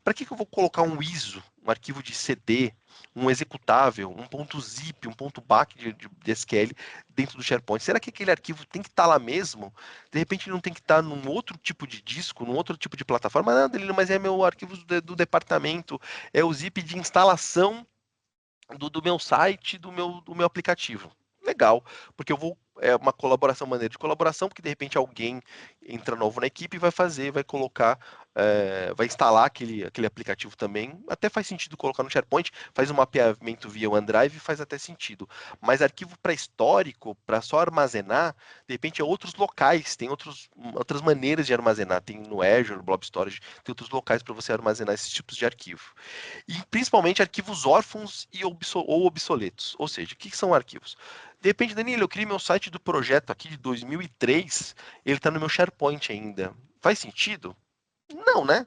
Para que eu vou colocar um ISO, um arquivo de CD, um executável, um ponto zip, um ponto back de SQL dentro do SharePoint? Será que aquele arquivo tem que estar lá mesmo? De repente não tem que estar num outro tipo de disco, num outro tipo de plataforma? Não, Danilo, mas é meu arquivo do departamento, é o zip de instalação do meu site, do meu aplicativo. Legal, porque eu vou. É uma colaboração, maneira de colaboração, porque de repente alguém entra novo na equipe e vai fazer, vai colocar, vai instalar aquele aplicativo também. Até faz sentido colocar no SharePoint, faz um mapeamento via OneDrive, faz até sentido. Mas arquivo pré-histórico, para só armazenar, de repente é outros locais, tem outras maneiras de armazenar. Tem no Azure, no Blob Storage, tem outros locais para você armazenar esses tipos de arquivo. E principalmente arquivos órfãos ou obsoletos. Ou seja, o que são arquivos? De repente, Danilo, eu criei meu site do projeto aqui de 2003, ele está no meu SharePoint ainda. Faz sentido? Não, né?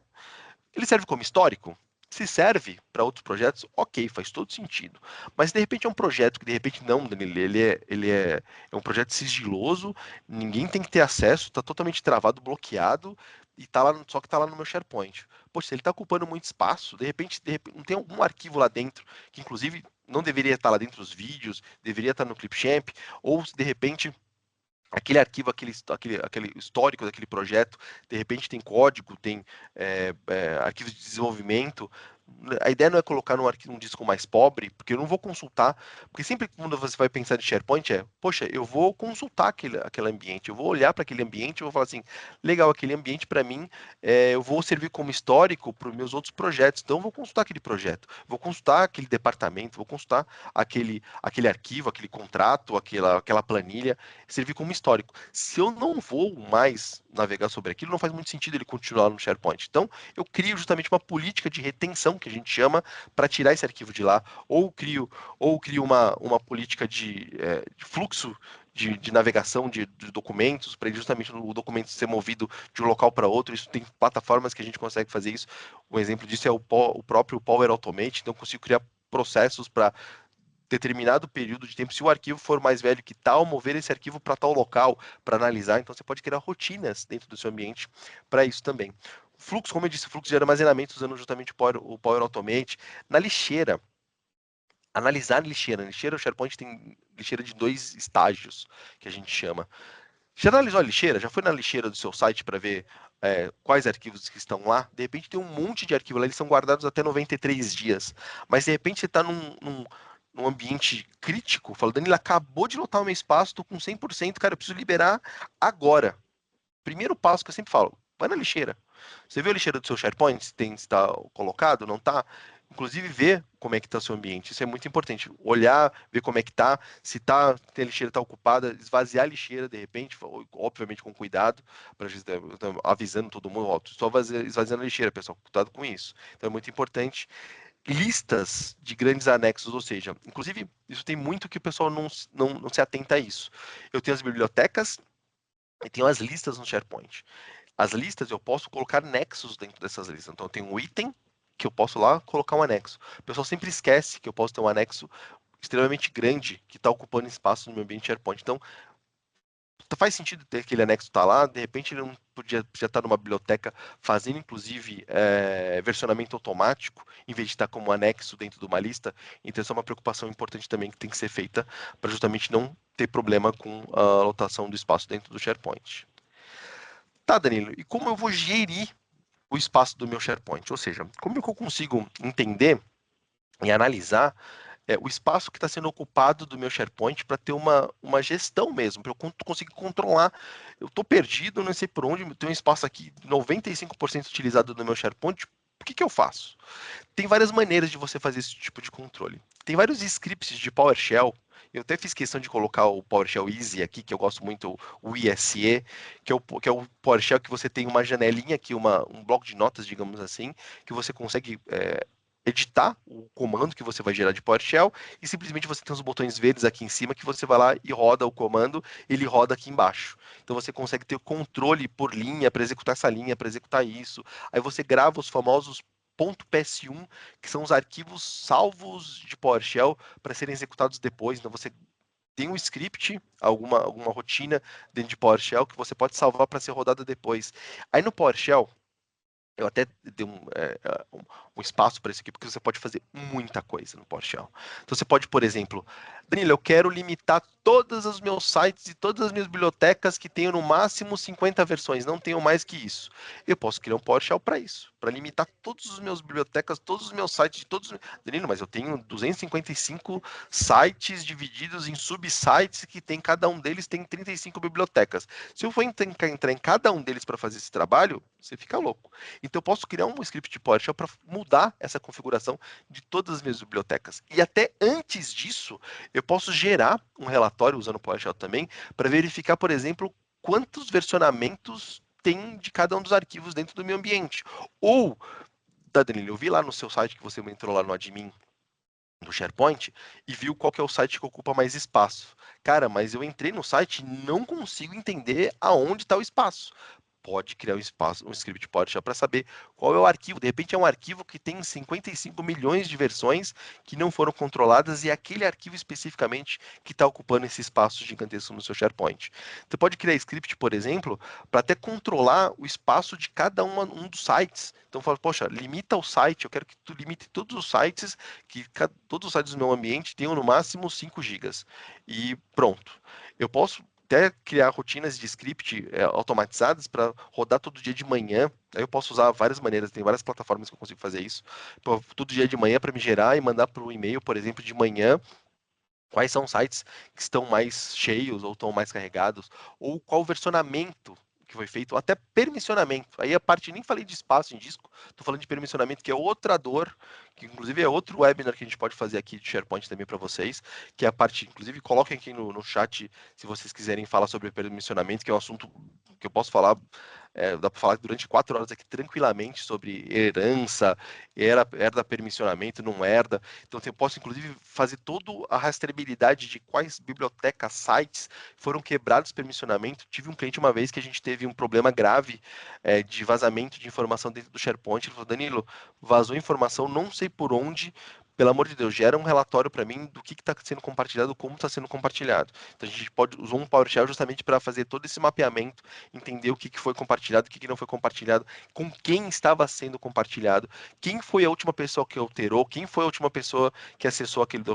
Ele serve como histórico? Se serve para outros projetos, ok, faz todo sentido. Mas de repente é um projeto que de repente não, Danilo, ele é um projeto sigiloso, ninguém tem que ter acesso, está totalmente travado, bloqueado, e tá lá, só que está lá no meu SharePoint. Poxa, se ele está ocupando muito espaço, de repente não tem algum arquivo lá dentro, que inclusive não deveria estar lá dentro dos vídeos, deveria estar no Clipchamp, ou se de repente aquele arquivo, aquele histórico daquele projeto, de repente tem código, tem arquivos de desenvolvimento. A ideia não é colocar num disco mais pobre, porque eu não vou consultar, porque sempre quando você vai pensar de SharePoint poxa, eu vou consultar aquele ambiente, eu vou olhar para aquele ambiente, eu vou falar assim, legal, aquele ambiente para mim, eu vou servir como histórico para os meus outros projetos, então eu vou consultar aquele projeto, vou consultar aquele departamento, vou consultar aquele arquivo, aquele contrato, aquela planilha, servir como histórico. Se eu não vou mais navegar sobre aquilo, não faz muito sentido ele continuar no SharePoint. Então, eu crio justamente uma política de retenção, que a gente chama, para tirar esse arquivo de lá, ou crio uma política de fluxo de navegação de documentos, para justamente o documento ser movido de um local para outro. Isso tem plataformas que a gente consegue fazer isso. Um exemplo disso é o próprio Power Automate, então eu consigo criar processos para determinado período de tempo, se o arquivo for mais velho que tal, mover esse arquivo para tal local para analisar. Então você pode criar rotinas dentro do seu ambiente para isso também. Fluxo, como eu disse, fluxo de armazenamento usando justamente o Power Automate. Na lixeira, analisar lixeira. Na lixeira, o SharePoint tem lixeira de 2 estágios, que a gente chama. Já analisou a lixeira? Já foi na lixeira do seu site para ver quais arquivos que estão lá? De repente tem um monte de arquivos lá, eles são guardados até 93 dias. Mas de repente você está num ambiente crítico, fala, Danilo, acabou de lotar o meu espaço, estou com 100%, cara, eu preciso liberar agora. Primeiro passo que eu sempre falo, vai na lixeira. Você viu a lixeira do seu SharePoint? Se está colocado, não está? Inclusive ver como é que está o seu ambiente. Isso é muito importante. Olhar, ver como é que está. Se a lixeira está ocupada, esvaziar a lixeira de repente, obviamente com cuidado, para avisando todo mundo, ó, só esvaziando a lixeira, pessoal, cuidado com isso. Então é muito importante. Listas de grandes anexos, ou seja, inclusive, isso tem muito que o pessoal não se atenta a isso. Eu tenho as bibliotecas e tenho as listas no SharePoint. As listas eu posso colocar nexos dentro dessas listas. Então eu tenho um item que eu posso lá colocar um anexo. O pessoal sempre esquece que eu posso ter um anexo extremamente grande que está ocupando espaço no meu ambiente SharePoint. Então, faz sentido ter aquele anexo estar lá, de repente ele não podia estar numa biblioteca fazendo, inclusive, versionamento automático, em vez de estar como anexo dentro de uma lista. Então, essa é uma preocupação importante também que tem que ser feita para justamente não ter problema com a lotação do espaço dentro do SharePoint. Tá, Danilo, e como eu vou gerir o espaço do meu SharePoint? Ou seja, como é que eu consigo entender e analisar o espaço que está sendo ocupado do meu SharePoint para ter uma gestão mesmo, para eu conseguir controlar. Eu estou perdido, não sei por onde, tem um espaço aqui 95% utilizado no meu SharePoint, o que eu faço? Tem várias maneiras de você fazer esse tipo de controle. Tem vários scripts de PowerShell. Eu até fiz questão de colocar o PowerShell Easy aqui, que eu gosto muito, o ISE, que é o PowerShell que você tem uma janelinha aqui, um bloco de notas, digamos assim, que você consegue editar o comando que você vai gerar de PowerShell e simplesmente você tem os botões verdes aqui em cima que você vai lá e roda o comando, ele roda aqui embaixo. Então você consegue ter controle por linha para executar essa linha, para executar isso. Aí você grava os famosos .ps1, que são os arquivos salvos de PowerShell para serem executados depois. Então você tem um script, alguma rotina dentro de PowerShell que você pode salvar para ser rodada depois. Aí no PowerShell, eu até dei um espaço para isso aqui, porque você pode fazer muita coisa no PowerShell. Então você pode, por exemplo, Danilo, eu quero limitar todos os meus sites e todas as minhas bibliotecas que tenham no máximo 50 versões, não tenham mais que isso. Eu posso criar um PowerShell para isso, para limitar todas as minhas bibliotecas, todos os meus sites, Danilo, mas eu tenho 255 sites divididos em subsites que tem, cada um deles tem 35 bibliotecas. Se eu for entrar em cada um deles para fazer esse trabalho, você fica louco. Então eu posso criar um script de PowerShell para mudar essa configuração de todas as minhas bibliotecas. E até antes disso, eu posso gerar um relatório usando o PowerShell também para verificar, por exemplo, quantos versionamentos tem de cada um dos arquivos dentro do meu ambiente. Ou, Danilo, eu vi lá no seu site que você entrou lá no admin do SharePoint e viu qual que é o site que ocupa mais espaço. Cara, mas eu entrei no site e não consigo entender aonde está o espaço. Pode criar um script PowerShell para saber qual é o arquivo. De repente é um arquivo que tem 55 milhões de versões que não foram controladas e é aquele arquivo especificamente que está ocupando esse espaço gigantesco no seu SharePoint. Você pode criar script, por exemplo, para até controlar o espaço de cada um dos sites. Então fala, poxa, limita o site, eu quero que tu limite todos os sites, que todos os sites do meu ambiente tenham no máximo 5 GB. E pronto. Eu posso até criar rotinas de script automatizadas para rodar todo dia de manhã. Aí eu posso usar várias maneiras, tem várias plataformas que eu consigo fazer isso. Todo dia de manhã para me gerar e mandar para o e-mail, por exemplo, de manhã, quais são os sites que estão mais cheios ou estão mais carregados, ou qual o versionamento que foi feito, ou até permissionamento. Aí a parte, nem falei de espaço em disco, estou falando de permissionamento, que é outra dor, que inclusive é outro webinar que a gente pode fazer aqui de SharePoint também para vocês, que é a parte, inclusive coloquem aqui no chat se vocês quiserem falar sobre permissionamento, que é um assunto que eu posso falar, dá para falar durante 4 horas aqui tranquilamente sobre herança, herda permissionamento, não herda. Então eu posso inclusive fazer toda a rastreabilidade de quais bibliotecas, sites foram quebrados permissionamento. Tive um cliente uma vez que a gente teve um problema grave de vazamento de informação dentro do SharePoint. Ele falou, Danilo, vazou informação, não sei por onde, pelo amor de Deus, gera um relatório para mim do que está sendo compartilhado, como está sendo compartilhado. Então a gente usar um PowerShell justamente para fazer todo esse mapeamento, entender o que foi compartilhado, o que não foi compartilhado, com quem estava sendo compartilhado, quem foi a última pessoa que alterou, quem foi a última pessoa que acessou aquele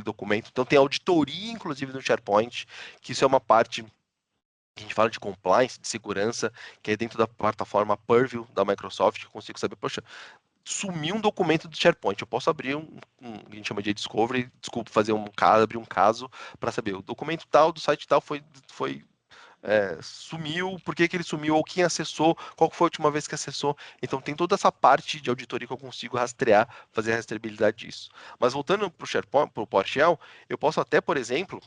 documento. Então tem auditoria, inclusive, no SharePoint, que isso é uma parte que a gente fala de compliance, de segurança, que é dentro da plataforma Purview da Microsoft, que eu consigo saber, poxa, sumiu um documento do SharePoint. Eu posso abrir a gente chama de discovery, fazer abrir um caso para saber o documento tal do site tal foi sumiu, por que ele sumiu, ou quem acessou, qual foi a última vez que acessou. Então tem toda essa parte de auditoria que eu consigo rastrear, fazer a rastreabilidade disso. Mas voltando para o SharePoint, para o PowerShell, eu posso até, por exemplo,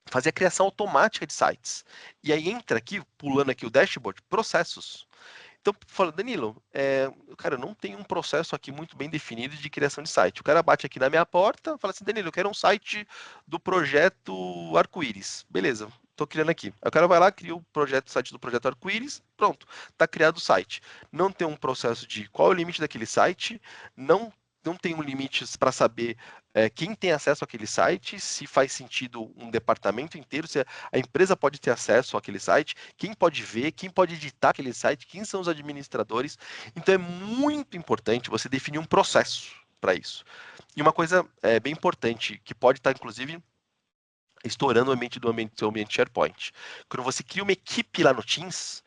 fazer a criação automática de sites. E aí entra aqui, pulando aqui o dashboard, processos. Então, fala, Danilo, cara, eu não tenho um processo aqui muito bem definido de criação de site. O cara bate aqui na minha porta, fala assim, Danilo, eu quero um site do projeto Arco-Íris. Beleza, estou criando aqui. Aí o cara vai lá, cria o site do projeto Arco-Íris, pronto, está criado o site. Não tem um processo de qual é o limite daquele site, não não tem um limite para saber quem tem acesso àquele site, se faz sentido um departamento inteiro, se a empresa pode ter acesso àquele site, quem pode ver, quem pode editar aquele site, quem são os administradores. Então é muito importante você definir um processo para isso. E uma coisa bem importante, que pode estar, inclusive, estourando o ambiente do seu ambiente SharePoint. Quando você cria uma equipe lá no Teams,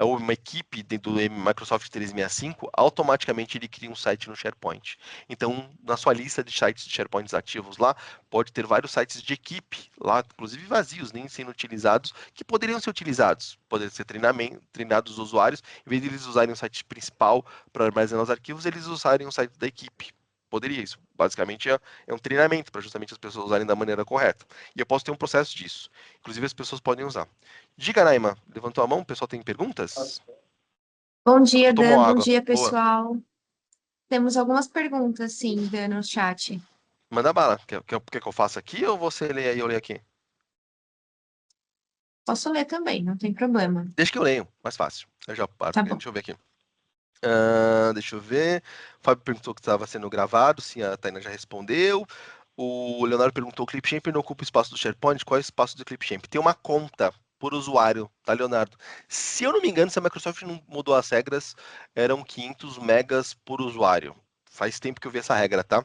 ou uma equipe dentro do Microsoft 365, automaticamente ele cria um site no SharePoint. Então, na sua lista de sites de SharePoint ativos lá, pode ter vários sites de equipe, lá, inclusive vazios, nem sendo utilizados, que poderiam ser utilizados. Poderiam ser treinados os usuários, em vez de eles usarem o site principal para armazenar os arquivos, eles usarem o site da equipe. Poderia isso. Basicamente é um treinamento para justamente as pessoas usarem da maneira correta. E eu posso ter um processo disso. Inclusive as pessoas podem usar. Diga, Naima, levantou a mão, o pessoal tem perguntas? Bom dia, Tomou Dan. Bom água. dia, Boa. pessoal. Temos algumas perguntas, sim, Dan, no chat. Manda bala. Quer que eu faça aqui ou você lê aí e eu leio aqui? Posso ler também, não tem problema. Deixa que eu leio, mais fácil. Eu já paro. Tá bom. Deixa eu ver aqui. Deixa eu ver. O Fábio perguntou que estava sendo gravado, sim, a Taina já respondeu. O Leonardo perguntou: o Clipchamp não ocupa o espaço do SharePoint? Qual é o espaço do Clipchamp? Tem uma conta por usuário, tá, Leonardo? Se eu não me engano, se a Microsoft não mudou as regras, eram 500 megas por usuário. Faz tempo que eu vi essa regra, tá?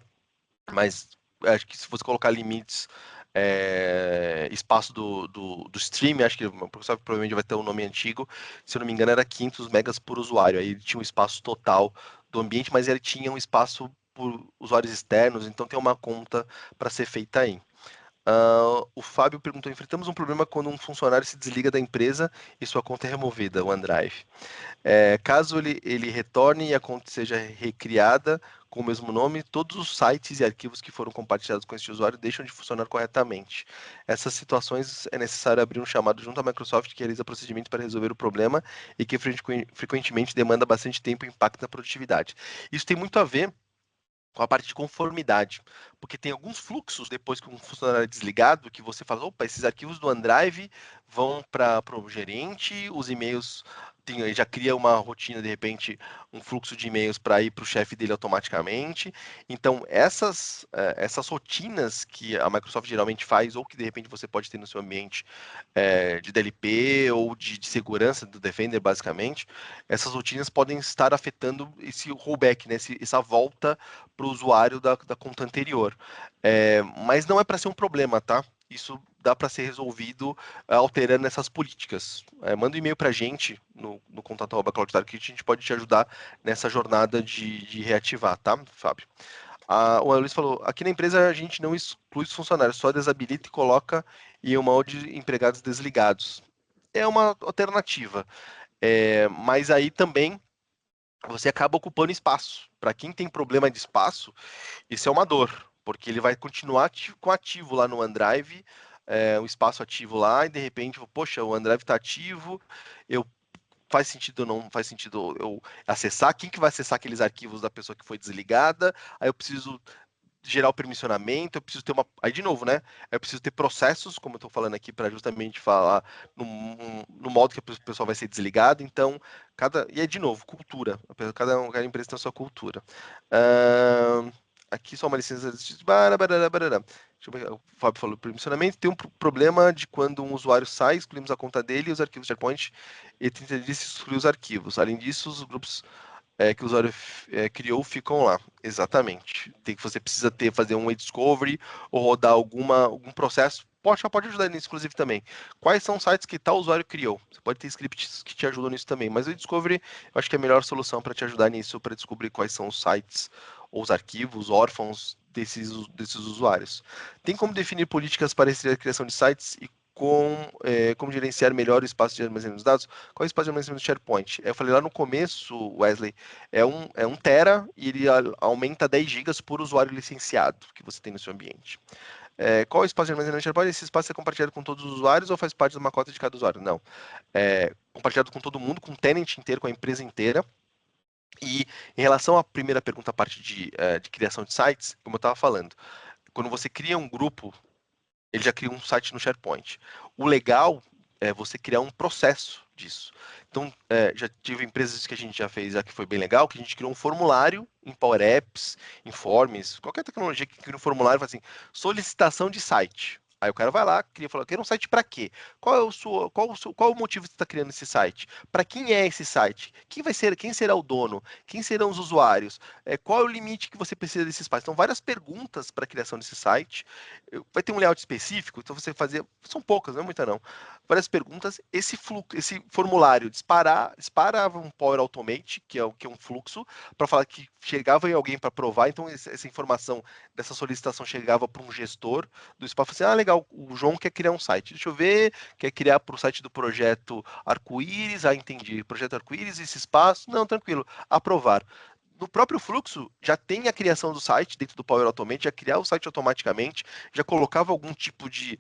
Mas acho que se você colocar limites, espaço do stream, acho que o Microsoft provavelmente vai ter um nome antigo, se eu não me engano era 500 megas por usuário, aí ele tinha um espaço total do ambiente, mas ele tinha um espaço por usuários externos, então tem uma conta para ser feita aí. O Fábio perguntou: enfrentamos um problema quando um funcionário se desliga da empresa e sua conta é removida, o OneDrive. Caso ele retorne e a conta seja recriada com o mesmo nome, todos os sites e arquivos que foram compartilhados com este usuário deixam de funcionar corretamente. Essas situações é necessário abrir um chamado junto à Microsoft que realiza procedimentos para resolver o problema e que frequentemente demanda bastante tempo e impacta na produtividade. Isso tem muito a ver com a parte de conformidade, porque tem alguns fluxos depois que um funcionário é desligado que você fala: opa, esses arquivos do OneDrive vão para o gerente, os e-mails ele já cria uma rotina, de repente, um fluxo de e-mails para ir para o chefe dele automaticamente. Então, essas rotinas que a Microsoft geralmente faz, ou que de repente você pode ter no seu ambiente de DLP ou de segurança do Defender, basicamente, essas rotinas podem estar afetando esse rollback, né, essa volta para o usuário da conta anterior. Mas não é para ser um problema, tá? Isso dá para ser resolvido alterando essas políticas. Manda um e-mail para a gente no contato@cloudtarget, a gente pode te ajudar nessa jornada de reativar, tá, Fábio? O Luiz falou: aqui na empresa a gente não exclui os funcionários, só desabilita e coloca em um molde de empregados desligados. É uma alternativa, mas aí também você acaba ocupando espaço. Para quem tem problema de espaço, isso é uma dor, porque ele vai continuar com ativo lá no OneDrive, um espaço ativo lá, e de repente, poxa, o OneDrive está ativo, faz sentido ou não faz sentido eu acessar? Quem que vai acessar aqueles arquivos da pessoa que foi desligada? Aí eu preciso gerar o permissionamento, eu preciso ter uma. Aí, de novo, né? Eu preciso ter processos, como eu estou falando aqui, para justamente falar no modo que o pessoal vai ser desligado. Então, e aí, de novo, cultura. Cada empresa tem a sua cultura. Aqui só uma licença. O Fábio falou: permissionamento tem um problema de quando um usuário sai, excluímos a conta dele e os arquivos SharePoint e 30 dias exclui os arquivos. Além disso, os grupos que o usuário criou ficam lá. Exatamente. Você precisa fazer um e-discovery ou rodar algum processo. Pode ajudar nisso, inclusive, também. Quais são os sites que tal usuário criou? Você pode ter scripts que te ajudam nisso também. Mas o e-discovery, eu acho que é a melhor solução para te ajudar nisso, para descobrir quais são os sites ou os arquivos órfãos desses usuários. Tem como definir políticas para a criação de sites e como gerenciar melhor o espaço de armazenamento dos dados? Qual é o espaço de armazenamento do SharePoint? Eu falei lá no começo, Wesley, é um tera e ele aumenta 10 gigas por usuário licenciado que você tem no seu ambiente. Qual é o espaço de armazenamento do SharePoint? Esse espaço é compartilhado com todos os usuários ou faz parte de uma cota de cada usuário? Não. Compartilhado com todo mundo, com o tenant inteiro, com a empresa inteira. E em relação à primeira pergunta, a parte de criação de sites, como eu estava falando, quando você cria um grupo, ele já cria um site no SharePoint. O legal é você criar um processo disso. Então, já tive empresas que a gente já fez, que foi bem legal, que a gente criou um formulário em Power Apps, em Forms, qualquer tecnologia que cria um formulário, fala assim, solicitação de site. Aí o cara vai lá, quer um site para quê? Qual o motivo que você está criando esse site? Para quem é esse site? Quem será o dono? Quem serão os usuários? Qual é o limite que você precisa desse espaço? Então, várias perguntas para a criação desse site. Vai ter um layout específico, então você fazer, são poucas, não é muita não. Várias perguntas. Esse formulário disparava um Power Automate, que é um fluxo, para falar que chegava em alguém para aprovar. Então, essa informação dessa solicitação chegava para um gestor do espaço. Assim, legal, o João quer criar um site. Deixa eu ver, quer criar para o site do projeto Arco-Íris. Entendi. Projeto Arco-Íris, esse espaço. Não, tranquilo. Aprovar. No próprio fluxo, já tem a criação do site dentro do Power Automate, já criava o site automaticamente, já colocava algum tipo de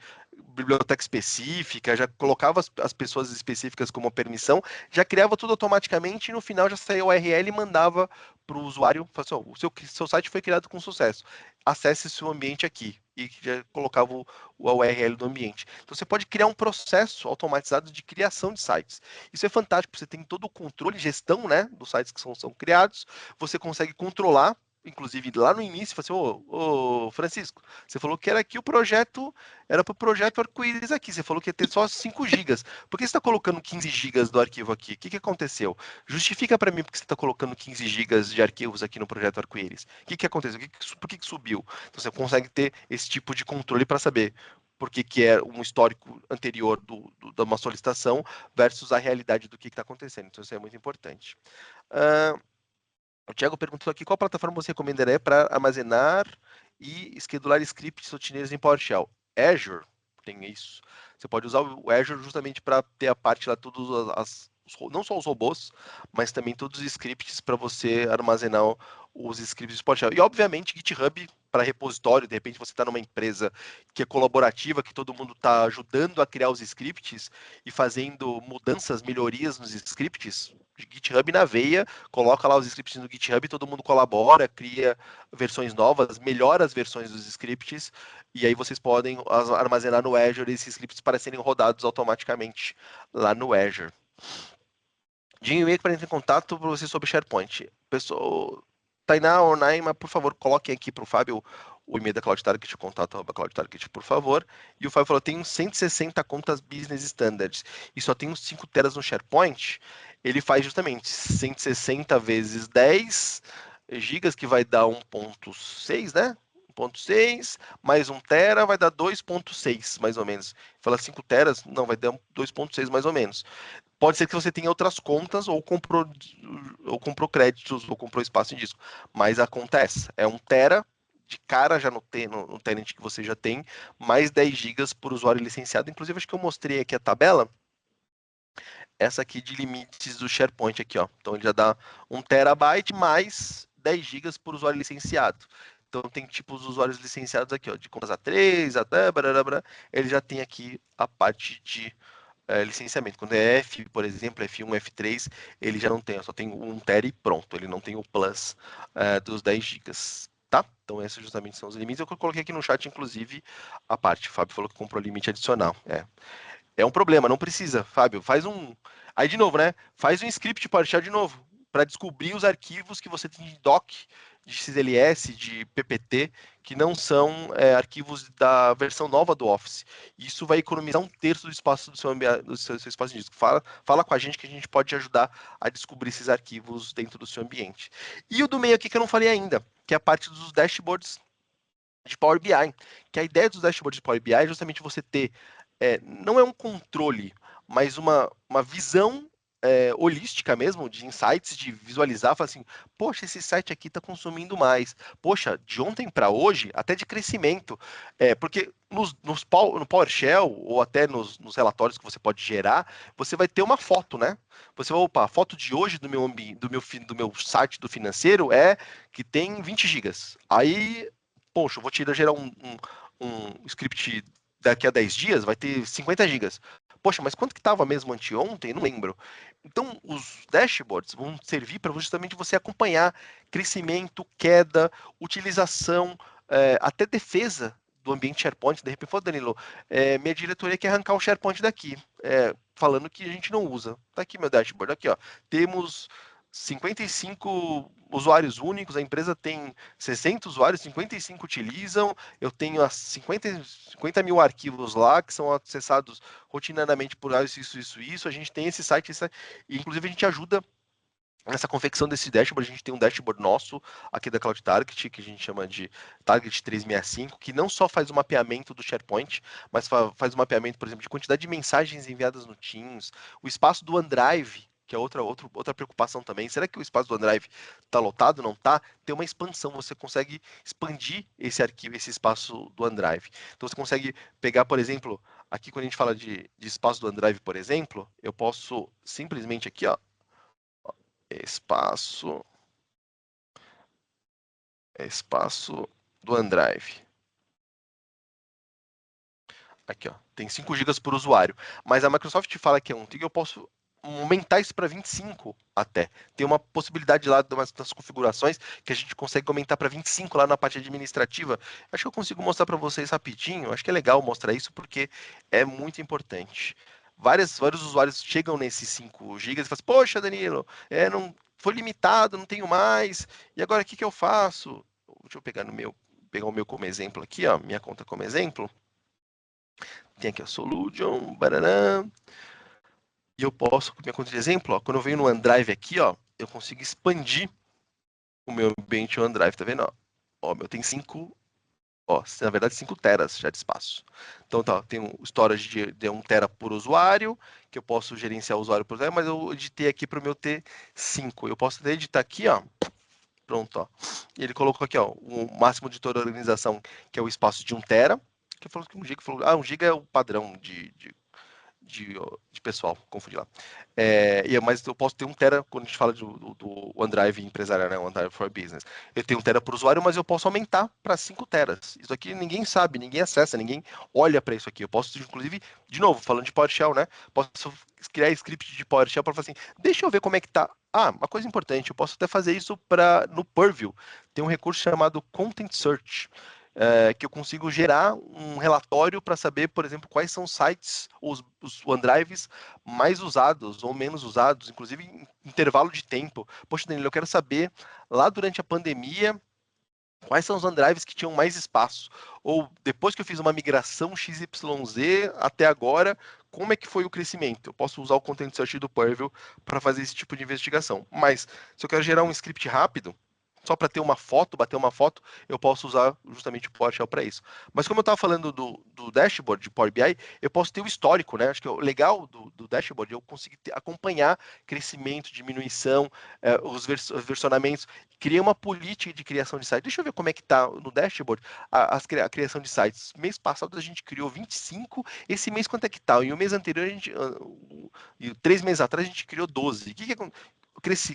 biblioteca específica, já colocava as pessoas específicas como permissão, já criava tudo automaticamente e no final já saía o URL e mandava para o usuário, assim, o seu site foi criado com sucesso, acesse seu ambiente aqui, e já colocava o URL do ambiente. Então você pode criar um processo automatizado de criação de sites. Isso é fantástico, você tem todo o controle, gestão, né, dos sites que são criados, você consegue controlar, inclusive lá no início, você falou assim, ô Francisco, você falou que era aqui o projeto, era para o projeto Arco-Íris aqui, você falou que ia ter só 5 gigas. Por que você está colocando 15 gigas do arquivo aqui? O que aconteceu? Justifica para mim porque você está colocando 15 gigas de arquivos aqui no projeto Arco-Íris. O que aconteceu? Por que subiu? Então você consegue ter esse tipo de controle para saber por que é um histórico anterior de uma solicitação versus a realidade do que está acontecendo. Então isso é muito importante. O Thiago perguntou aqui qual plataforma você recomendaria para armazenar e schedular scripts rotineiros em PowerShell. Azure tem isso. Você pode usar o Azure justamente para ter a parte lá, não só os robôs, mas também todos os scripts para você armazenar os scripts de PowerShell. E, obviamente, GitHub para repositório. De repente, você está numa empresa que é colaborativa, que todo mundo está ajudando a criar os scripts e fazendo mudanças, melhorias nos scripts. GitHub na veia, coloca lá os scripts no GitHub, todo mundo colabora, cria versões novas, melhora as versões dos scripts, e aí vocês podem armazenar no Azure esses scripts para serem rodados automaticamente lá no Azure. De e-mail para entrar em contato para você sobre SharePoint. Pessoal, Tainá ou Naima, por favor, coloquem aqui para o Fábio o e-mail da Cloud Target, contato@Cloud Target, por favor. E o Fábio falou, tem uns 160 contas Business Standards e só tem uns 5 teras no SharePoint. Ele faz justamente 160 vezes 10 gigas, que vai dar 1.6, né? 1.6 mais 1 tera vai dar 2.6, mais ou menos. Fala 5 teras, não, vai dar 2.6 mais ou menos. Pode ser que você tenha outras contas ou comprou créditos ou comprou espaço em disco, mas acontece. É 1 tera de cara já no tenant que você já tem, mais 10 gigas por usuário licenciado. Inclusive, acho que eu mostrei aqui a tabela, essa aqui de limites do SharePoint aqui, ó. Então ele já dá 1 terabyte mais 10 gigas por usuário licenciado. Então tem tipos de usuários licenciados aqui, ó, de contas A3, até ele já tem aqui a parte de licenciamento. Quando é F, por exemplo, F1, F3, ele já não tem, só tem 1 tera e pronto. Ele não tem o plus dos 10 gigas. Tá? Então esses justamente são os limites. Eu coloquei aqui no chat, inclusive, a parte. O Fábio falou que comprou limite adicional. É um problema, não precisa, Fábio. Faz um. Aí, de novo, né? Faz um script PowerShell de novo, para descobrir os arquivos que você tem de doc, de XLS, de PPT, que não são arquivos da versão nova do Office. Isso vai economizar 1/3 do espaço do seu espaço de disco. Fala com a gente que a gente pode te ajudar a descobrir esses arquivos dentro do seu ambiente. E o do meio aqui que eu não falei ainda, que é a parte dos dashboards de Power BI. Que a ideia dos dashboards de Power BI é justamente você ter não é um controle, mas uma visão holística mesmo, de insights, de visualizar, falar assim, poxa, esse site aqui está consumindo mais. Poxa, de ontem para hoje, até de crescimento. Porque no PowerShell, ou até nos relatórios que você pode gerar, você vai ter uma foto, né? Você vai, opa, a foto de hoje do meu site do financeiro é que tem 20 gigas. Aí, poxa, eu vou gerar um script daqui a 10 dias, vai ter 50 gigas. Poxa, mas quanto que estava mesmo anteontem? Não lembro. Então, os dashboards vão servir para justamente você acompanhar crescimento, queda, utilização, até defesa do ambiente SharePoint. De repente, Danilo, minha diretoria quer arrancar o SharePoint daqui. falando que a gente não usa. Tá aqui meu dashboard, aqui ó, temos 55 usuários únicos, a empresa tem 60 usuários, 55 utilizam, eu tenho as 50 mil arquivos lá que são acessados rotineiramente por isso, a gente tem esse site, e inclusive a gente ajuda nessa confecção desse dashboard. A gente tem um dashboard nosso aqui da Cloud Target, que a gente chama de Target 365, que não só faz o mapeamento do SharePoint, mas faz o mapeamento, por exemplo, de quantidade de mensagens enviadas no Teams, o espaço do OneDrive, que é outra preocupação também. Será que o espaço do OneDrive está lotado? Não está? Tem uma expansão, você consegue expandir esse arquivo, esse espaço do OneDrive. Então você consegue pegar, por exemplo, aqui quando a gente fala de espaço do OneDrive, por exemplo, eu posso simplesmente aqui, ó, espaço do OneDrive. Aqui, ó, tem 5 GB por usuário. Mas a Microsoft fala que é 1 TB, eu posso aumentar isso para 25 até. Tem uma possibilidade lá das configurações que a gente consegue aumentar para 25 lá na parte administrativa. Acho que eu consigo mostrar para vocês rapidinho. Acho que é legal mostrar isso porque é muito importante. Vários usuários chegam nesses 5 GB e falam assim, poxa, Danilo, não foi limitado, não tenho mais. E agora o que eu faço? Deixa eu pegar o meu como exemplo aqui, ó, minha conta como exemplo. Tem aqui a Solution, barará. E eu posso, com minha conta de exemplo, ó, quando eu venho no OneDrive aqui, ó, eu consigo expandir o meu ambiente OneDrive, tá vendo? Ó, meu tem 5, na verdade 5 teras já de espaço. Então tá, tem um storage de 1 tera por usuário, que eu posso gerenciar o usuário por usuário, mas eu editei aqui para o meu ter 5. Eu posso até editar aqui, ó, pronto, ó. E ele colocou aqui, ó, o máximo de toda a organização, que é o espaço de 1 tera, que falou que 1 GB, 1 GB é o padrão de pessoal, confundi lá. Mas eu posso ter 1 tera quando a gente fala do OneDrive empresarial, né? OneDrive for Business. Eu tenho 1 tera por usuário, mas eu posso aumentar para 5 teras. Isso aqui ninguém sabe, ninguém acessa, ninguém olha para isso aqui. Eu posso, inclusive, de novo, falando de PowerShell, né? Posso criar script de PowerShell para falar assim, deixa eu ver como é que tá. Uma coisa importante, eu posso até fazer isso no Purview. Tem um recurso chamado Content Search. Que eu consigo gerar um relatório para saber, por exemplo, quais são os sites, os OneDrives mais usados ou menos usados, inclusive em intervalo de tempo. Poxa, Danilo, eu quero saber, lá durante a pandemia, quais são os OneDrives que tinham mais espaço? Ou depois que eu fiz uma migração XYZ até agora, como é que foi o crescimento? Eu posso usar o Content Search do Purview para fazer esse tipo de investigação. Mas, se eu quero gerar um script rápido, só para ter uma foto, bater uma foto, eu posso usar justamente o PowerShell para isso. Mas como eu estava falando do dashboard de Power BI, eu posso ter o histórico, né? Acho que o legal do dashboard é eu conseguir acompanhar crescimento, diminuição, os versionamentos. Criei uma política de criação de site. Deixa eu ver como é que está no dashboard a criação de sites. Mês passado a gente criou 25, esse mês quanto é que está? E o mês anterior, 3 meses atrás, a gente criou 12. O que aconteceu?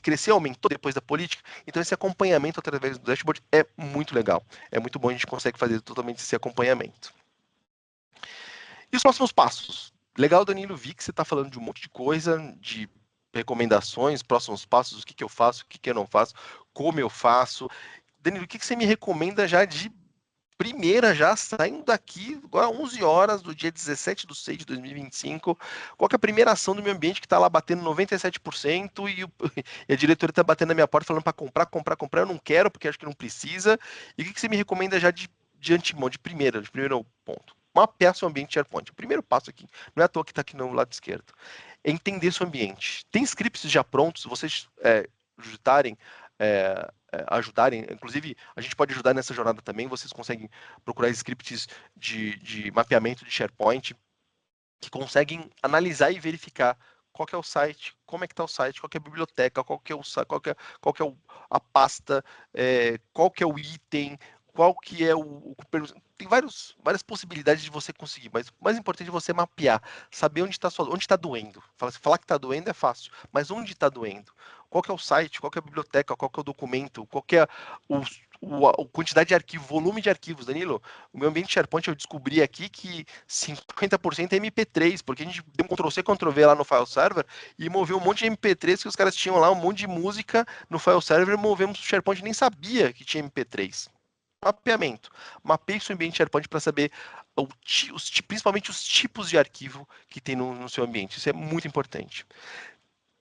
Cresceu, aumentou depois da política. Então esse acompanhamento através do dashboard é muito legal. É muito bom, a gente consegue fazer totalmente esse acompanhamento. E os próximos passos? Legal, Danilo, vi que você está falando de um monte de coisa, de recomendações, próximos passos, o que eu faço, o que eu não faço, como eu faço. Danilo, o que você me recomenda já de primeira, já saindo daqui, agora 11 horas do dia 17/6/2025, qual que é a primeira ação do meu ambiente que está lá batendo 97% e a diretoria está batendo na minha porta falando para comprar, eu não quero porque acho que não precisa. E o que você me recomenda já de antemão, de primeiro ponto? Mapear seu ambiente SharePoint. O primeiro passo aqui, não é à toa que está aqui no lado esquerdo, é entender seu ambiente. Tem scripts já prontos, vocês digitarem, ajudarem, inclusive a gente pode ajudar nessa jornada também, vocês conseguem procurar scripts de mapeamento de SharePoint que conseguem analisar e verificar qual que é o site, como é que está o site, qual que é a biblioteca, qual que é a pasta, qual que é o item, qual que é tem várias possibilidades de você conseguir, mas o mais importante é você mapear, saber onde está doendo. Falar que está doendo é fácil, mas onde está doendo? Qual que é o site, qual que é a biblioteca, qual que é o documento, qual que é a quantidade de arquivo, volume de arquivos. Danilo, o meu ambiente SharePoint eu descobri aqui que 50% é MP3, porque a gente deu um Ctrl+C, Ctrl+V lá no file server e moveu um monte de MP3 que os caras tinham lá, um monte de música no file server, movemos o SharePoint, nem sabia que tinha MP3. mapeamento. Mapeie seu ambiente SharePoint para saber principalmente os tipos de arquivo que tem no seu ambiente. Isso é muito importante.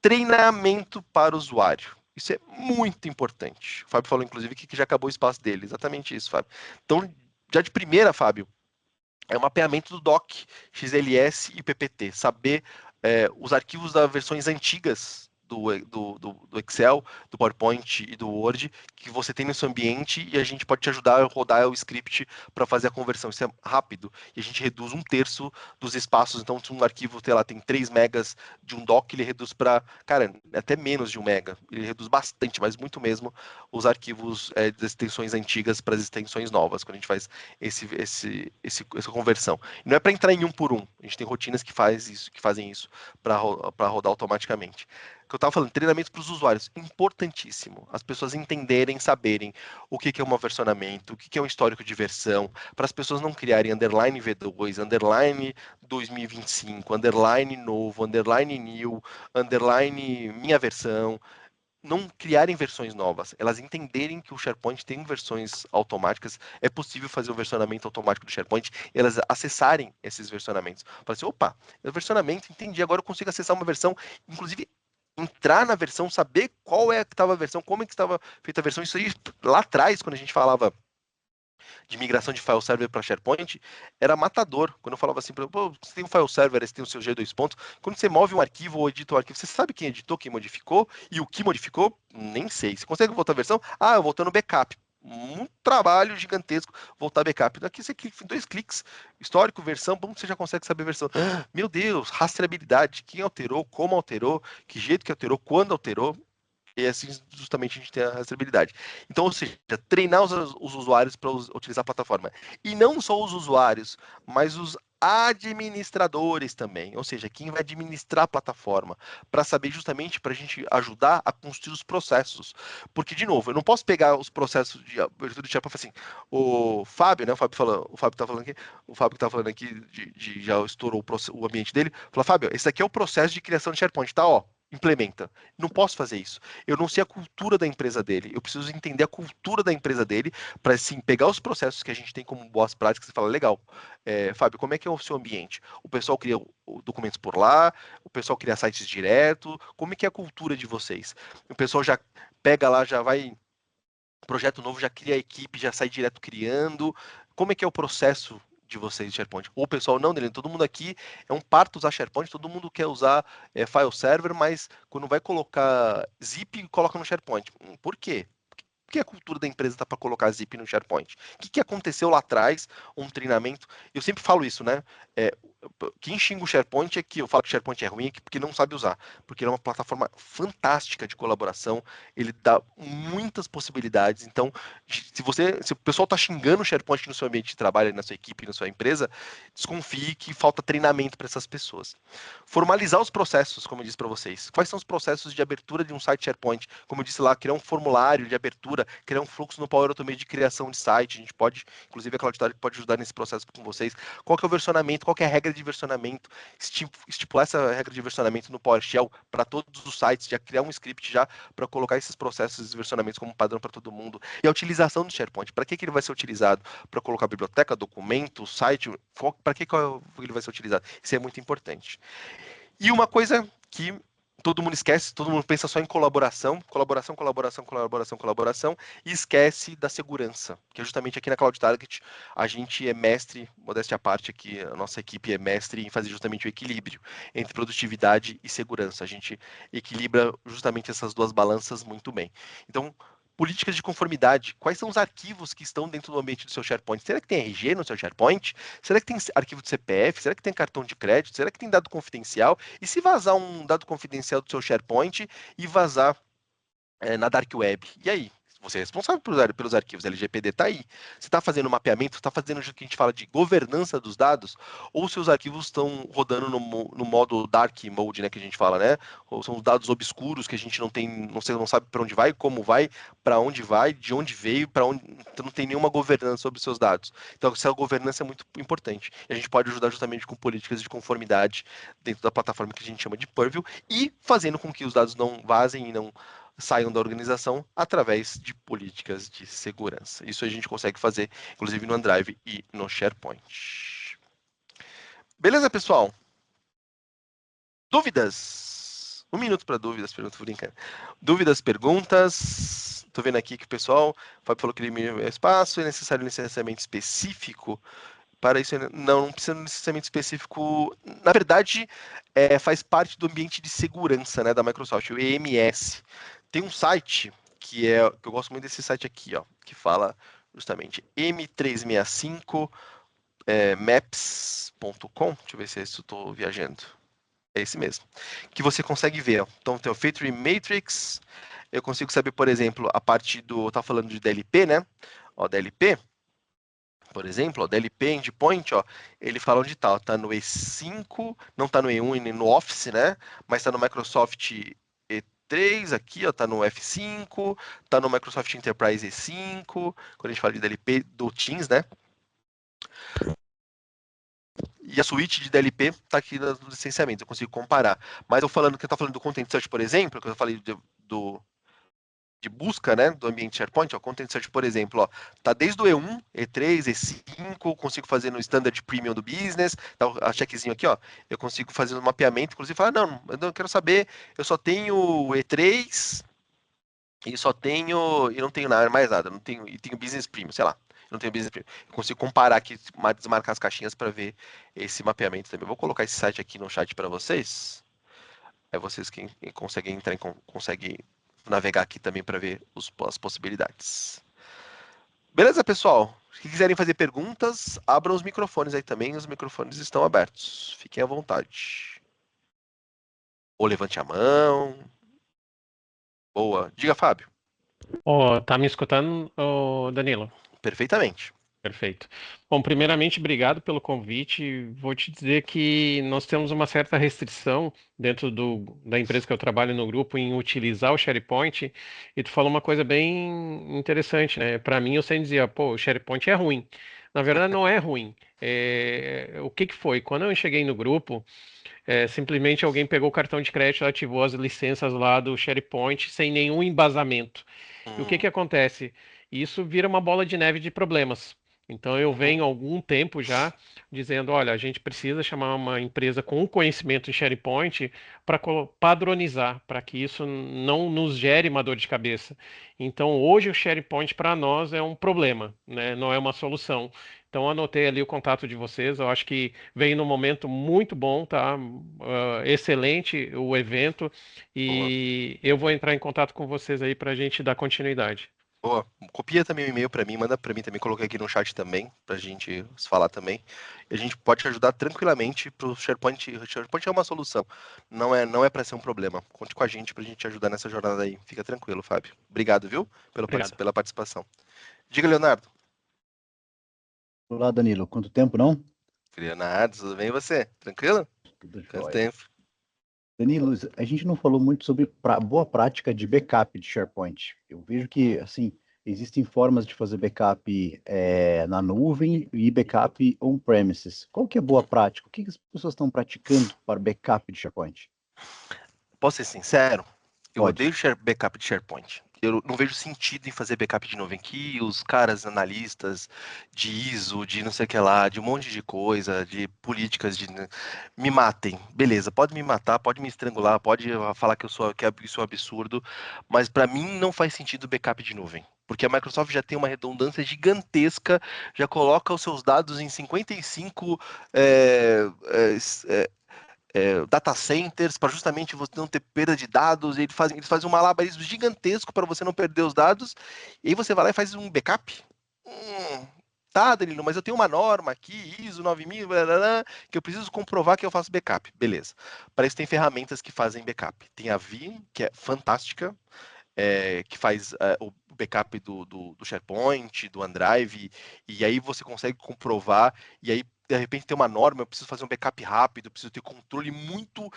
Treinamento para o usuário. Isso é muito importante. O Fábio falou, inclusive, que já acabou o espaço dele. Exatamente isso, Fábio. Então, já de primeira, Fábio, é o mapeamento do doc, XLS e PPT. Saber os arquivos das versões antigas do Excel, do PowerPoint e do Word que você tem no seu ambiente, e a gente pode te ajudar a rodar o script para fazer a conversão. Isso é rápido e a gente reduz 1/3 dos espaços. Então, se um arquivo tem 3 megas de um doc, ele reduz para, cara, até menos de 1 mega. Ele reduz bastante, mas muito mesmo, os arquivos das extensões antigas para as extensões novas, quando a gente faz essa conversão. E não é para entrar em um por um. A gente tem rotinas que fazem isso para rodar automaticamente. Que eu estava falando, treinamento para os usuários, importantíssimo. As pessoas entenderem, saberem o que é um versionamento, o que é um histórico de versão, para as pessoas não criarem underline V2, underline 2025, underline novo, underline new, underline minha versão. Não criarem versões novas, elas entenderem que o SharePoint tem versões automáticas, é possível fazer o versionamento automático do SharePoint, elas acessarem esses versionamentos. Falar assim, opa, é o versionamento, entendi, agora eu consigo acessar uma versão, inclusive entrar na versão, saber qual é que estava a versão, como é que estava feita a versão. Isso aí, lá atrás, quando a gente falava de migração de file server para SharePoint, era matador. Quando eu falava assim, pô, você tem um file server, você tem o seu G2 pontos, quando você move um arquivo ou edita um arquivo, você sabe quem editou, quem modificou, e o que modificou? Nem sei. Você consegue voltar a versão? Ah, eu voltando no backup. Um trabalho gigantesco voltar backup. Aqui você clica em 2 cliques, histórico, versão, bom, você já consegue saber a versão. Meu Deus, rastreabilidade, quem alterou, como alterou, que jeito que alterou, quando alterou. E assim, justamente, a gente tem a rastreabilidade. Então, ou seja, treinar os usuários para utilizar a plataforma. E não só os usuários, mas os administradores também. Ou seja, quem vai administrar a plataforma. Para saber justamente, para a gente ajudar a construir os processos. Porque, de novo, eu não posso pegar os processos de abertura de SharePoint assim. O Fábio, né? O Fábio tá falando aqui. O Fábio que tá falando aqui já estourou o ambiente dele. Fala, Fábio, esse aqui é o processo de criação de SharePoint, tá? Ó, implementa. Não posso fazer isso. Eu não sei a cultura da empresa dele. Eu preciso entender a cultura da empresa dele para, assim, pegar os processos que a gente tem como boas práticas e falar, legal, Fábio, como é que é o seu ambiente? O pessoal cria documentos por lá, o pessoal cria sites direto, como é que é a cultura de vocês? O pessoal já pega lá, já vai, projeto novo, já cria a equipe, já sai direto criando, como é que é o processo de vocês de SharePoint? Ou o pessoal, não, Delano, todo mundo aqui é um parto usar SharePoint, todo mundo quer usar file server, mas quando vai colocar zip, coloca no SharePoint. Por quê? Por que a cultura da empresa está para colocar zip no SharePoint? O que aconteceu lá atrás? Um treinamento. Eu sempre falo isso, né? Quem xinga o SharePoint é que eu falo que o SharePoint é ruim porque não sabe usar. Porque ele é uma plataforma fantástica de colaboração. Ele dá muitas possibilidades. Então, se o pessoal está xingando o SharePoint no seu ambiente de trabalho, na sua equipe, na sua empresa, desconfie que falta treinamento para essas pessoas. Formalizar os processos, como eu disse para vocês. Quais são os processos de abertura de um site SharePoint? Como eu disse lá, criar um formulário de abertura, criar um fluxo no Power Automate de criação de site. A gente pode, inclusive a CloudTarget pode ajudar nesse processo com vocês. Qual que é o versionamento? Qual que é a regra de versionamento? Estipular essa regra de versionamento no PowerShell para todos os sites, já criar um script já para colocar esses processos de versionamentos como padrão para todo mundo. E a utilização do SharePoint. Para que ele vai ser utilizado? Para colocar biblioteca, documento, site? Para que ele vai ser utilizado? Isso é muito importante. E uma coisa que todo mundo esquece, todo mundo pensa só em colaboração, e esquece da segurança, que é justamente aqui na CloudTarget a gente é mestre, modéstia à parte aqui, a nossa equipe é mestre em fazer justamente o equilíbrio entre produtividade e segurança. A gente equilibra justamente essas duas balanças muito bem. Então, políticas de conformidade. Quais são os arquivos que estão dentro do ambiente do seu SharePoint? Será que tem RG no seu SharePoint? Será que tem arquivo de CPF? Será que tem cartão de crédito? Será que tem dado confidencial? E se vazar um dado confidencial do seu SharePoint e vazar na Dark Web? E aí? Você é responsável pelos arquivos, a LGPD está aí. Você está fazendo mapeamento, está fazendo o que a gente fala de governança dos dados, ou seus arquivos estão rodando no modo dark mode, né, que a gente fala, né? Ou são os dados obscuros que a gente não sabe para onde vai, como vai, para onde vai, de onde veio, para onde, então não tem nenhuma governança sobre os seus dados. Então essa governança é muito importante. E a gente pode ajudar justamente com políticas de conformidade dentro da plataforma que a gente chama de Purview e fazendo com que os dados não vazem e não saiam da organização através de políticas de segurança. Isso a gente consegue fazer, inclusive no OneDrive e no SharePoint. Beleza, pessoal? Dúvidas? 1 minuto para dúvidas, perguntas, brincando. Dúvidas, perguntas? Estou vendo aqui que o pessoal, o Fábio falou que ele me espaço, é necessário licenciamento específico? Para isso, não precisa de um licenciamento específico. Na verdade, faz parte do ambiente de segurança, né, da Microsoft, o EMS. Tem um site que eu gosto muito desse site aqui, ó, que fala justamente M365 maps.com. Deixa eu ver se estou viajando. É esse mesmo. Que você consegue ver. Ó. Então tem o Factory Matrix. Eu consigo saber, por exemplo, a parte do. Tá falando de DLP, né? Ó, DLP. Por exemplo, ó, DLP Endpoint, ó, ele fala onde está. Está no E5, não está no E1 e nem no Office, né? Mas está no Microsoft E3 aqui, ó, está no F5, está no Microsoft Enterprise E5, quando a gente fala de DLP do Teams, né? E a suíte de DLP está aqui no licenciamento, eu consigo comparar. Mas eu falando que eu tô falando do Content Search, por exemplo, que eu falei de busca, né, do ambiente SharePoint, ó, Content Search, por exemplo, ó, tá desde o E1, E3, E5, consigo fazer no Standard Premium do Business, tá a checkzinho aqui, ó, eu consigo fazer um mapeamento, inclusive falar, não, eu não quero saber, eu só tenho E3 e não tenho nada, mais nada, não tenho, e tenho Business Premium, sei lá, não tenho Business Premium. Eu consigo comparar aqui, desmarcar as caixinhas para ver esse mapeamento também. Eu vou colocar esse site aqui no chat para vocês. É vocês quem conseguem entrar, conseguem navegar aqui também para ver as possibilidades. Beleza, pessoal? Se quiserem fazer perguntas, abram os microfones aí também. Os microfones estão abertos. Fiquem à vontade. Ou levante a mão. Boa. Diga, Fábio. Tá me escutando, Danilo? Perfeitamente. Perfeito. Bom, primeiramente, obrigado pelo convite. Vou te dizer que nós temos uma certa restrição dentro da empresa que eu trabalho no grupo em utilizar o SharePoint. E tu falou uma coisa bem interessante, né? Para mim, eu sempre dizia, pô, o SharePoint é ruim. Na verdade, não é ruim. O que que foi? Quando eu cheguei no grupo, simplesmente alguém pegou o cartão de crédito, ativou as licenças lá do SharePoint sem nenhum embasamento. E o que que acontece? Isso vira uma bola de neve de problemas. Então eu venho há algum tempo já dizendo, olha, a gente precisa chamar uma empresa com conhecimento em SharePoint para padronizar, para que isso não nos gere uma dor de cabeça. Então hoje o SharePoint para nós é um problema, né? Não é uma solução. Então anotei ali o contato de vocês. Eu acho que veio num momento muito bom, tá? Excelente o evento Boa. e eu vou entrar em contato com vocês aí para a gente dar continuidade. Boa. Copia também o e-mail para mim, manda para mim também, coloquei aqui no chat também, para a gente se falar também. E a gente pode te ajudar tranquilamente para o SharePoint. O SharePoint é uma solução, não é para ser um problema. Conte com a gente para a gente te ajudar nessa jornada aí. Fica tranquilo, Fábio. Obrigado, viu, Obrigado. pela participação. Diga, Leonardo. Olá, Danilo. Quanto tempo, não? Leonardo, tudo bem e você? Tranquilo? Tudo Quanto jóia. tempo? Danilo, a gente não falou muito sobre boa prática de backup de SharePoint. Eu vejo que, assim, existem formas de fazer backup na nuvem e backup on-premises. Qual que é a boa prática? O que as pessoas estão praticando para backup de SharePoint? Posso ser sincero? Eu Pode. odeio backup de SharePoint. Eu não vejo sentido em fazer backup de nuvem. Que os caras analistas de ISO, de não sei o que lá, de um monte de coisa, de políticas, me matem. Beleza, pode me matar, pode me estrangular, pode falar que isso é um absurdo, mas para mim não faz sentido backup de nuvem. Porque a Microsoft já tem uma redundância gigantesca, já coloca os seus dados em 55 data centers para justamente você não ter perda de dados, e eles fazem um malabarismo gigantesco para você não perder os dados, e aí você vai lá e faz um backup. Tá, Danilo, mas eu tenho uma norma aqui, ISO 9000, blá, blá, blá, que eu preciso comprovar que eu faço backup. Beleza. Para isso tem ferramentas que fazem backup. Tem a Veeam, que é fantástica, que faz o backup do SharePoint, do OneDrive, e aí você consegue comprovar, e aí de repente tem uma norma, eu preciso fazer um backup rápido, eu preciso ter controle muito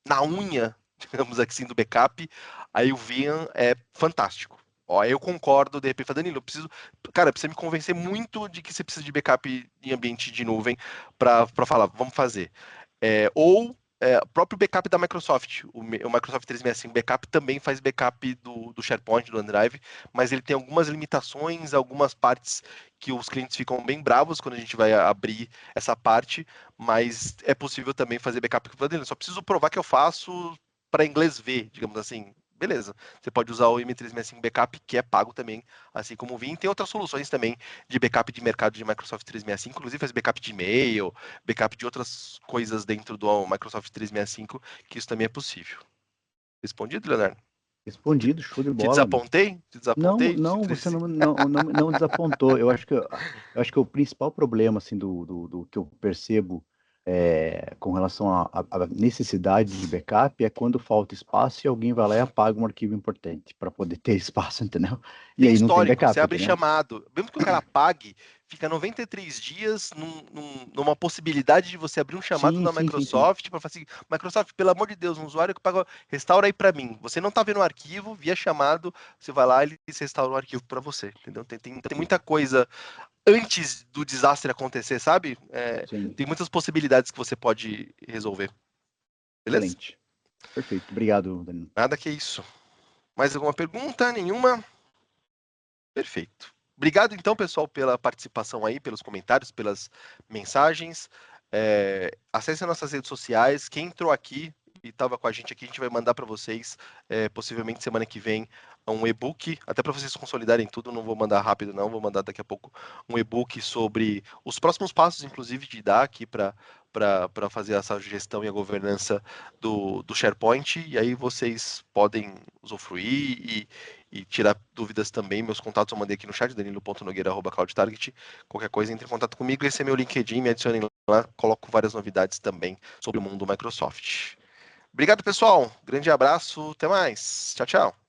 na unha, digamos assim, do backup, aí o Veeam é fantástico. Ó, eu concordo, de repente, Danilo, eu preciso, cara, precisa me convencer muito de que você precisa de backup em ambiente de nuvem para falar, vamos fazer. Ou o próprio backup da Microsoft, o Microsoft 365 Backup também faz backup do SharePoint, do OneDrive, mas ele tem algumas limitações, algumas partes que os clientes ficam bem bravos quando a gente vai abrir essa parte, mas é possível também fazer backup com o dele. Só preciso provar que eu faço para inglês ver, digamos assim. Beleza, você pode usar o M365 Backup, que é pago também, assim como o Vim. Tem outras soluções também de backup de mercado de Microsoft 365, inclusive faz backup de e-mail, backup de outras coisas dentro do Microsoft 365, que isso também é possível. Respondido, Leonardo? Respondido, show de Te bola. desapontei? Te Não, desapontei? não, você não desapontou. Eu acho que o principal problema, assim, do que eu percebo com relação à necessidade de backup é quando falta espaço e alguém vai lá e apaga um arquivo importante para poder ter espaço, entendeu? E Tem aí não tem histórico, backup, você abre entendeu? chamado, mesmo que o cara pague, fica 93 dias numa possibilidade de você abrir um chamado Sim, da sim, sim, sim. Microsoft para falar assim, Microsoft, pelo amor de Deus, um usuário que paga, restaura aí para mim. Você não tá vendo o arquivo, via chamado, você vai lá e eles restauram o arquivo para você, entendeu? Tem muita coisa antes do desastre acontecer, sabe? Sim, Tem muitas possibilidades que você pode resolver. Beleza? excelente. Perfeito. Obrigado, Danilo. Nada que isso. Mais alguma pergunta? Nenhuma? Perfeito. Obrigado, então, pessoal, pela participação aí, pelos comentários, pelas mensagens. Acessem nossas redes sociais. Quem entrou aqui e estava com a gente aqui, a gente vai mandar para vocês, possivelmente semana que vem, um e-book, até para vocês consolidarem tudo. Não vou mandar rápido, não. Vou mandar daqui a pouco um e-book sobre os próximos passos, inclusive, de dar aqui para fazer essa gestão e a governança do SharePoint. E aí vocês podem usufruir e tirar dúvidas também. Meus contatos eu mandei aqui no chat, danilo.nogueira@cloudtarget. Qualquer coisa, entre em contato comigo. Esse é meu LinkedIn, me adicionem lá. Coloco várias novidades também sobre o mundo Microsoft. Obrigado, pessoal. Grande abraço. Até mais. Tchau, tchau.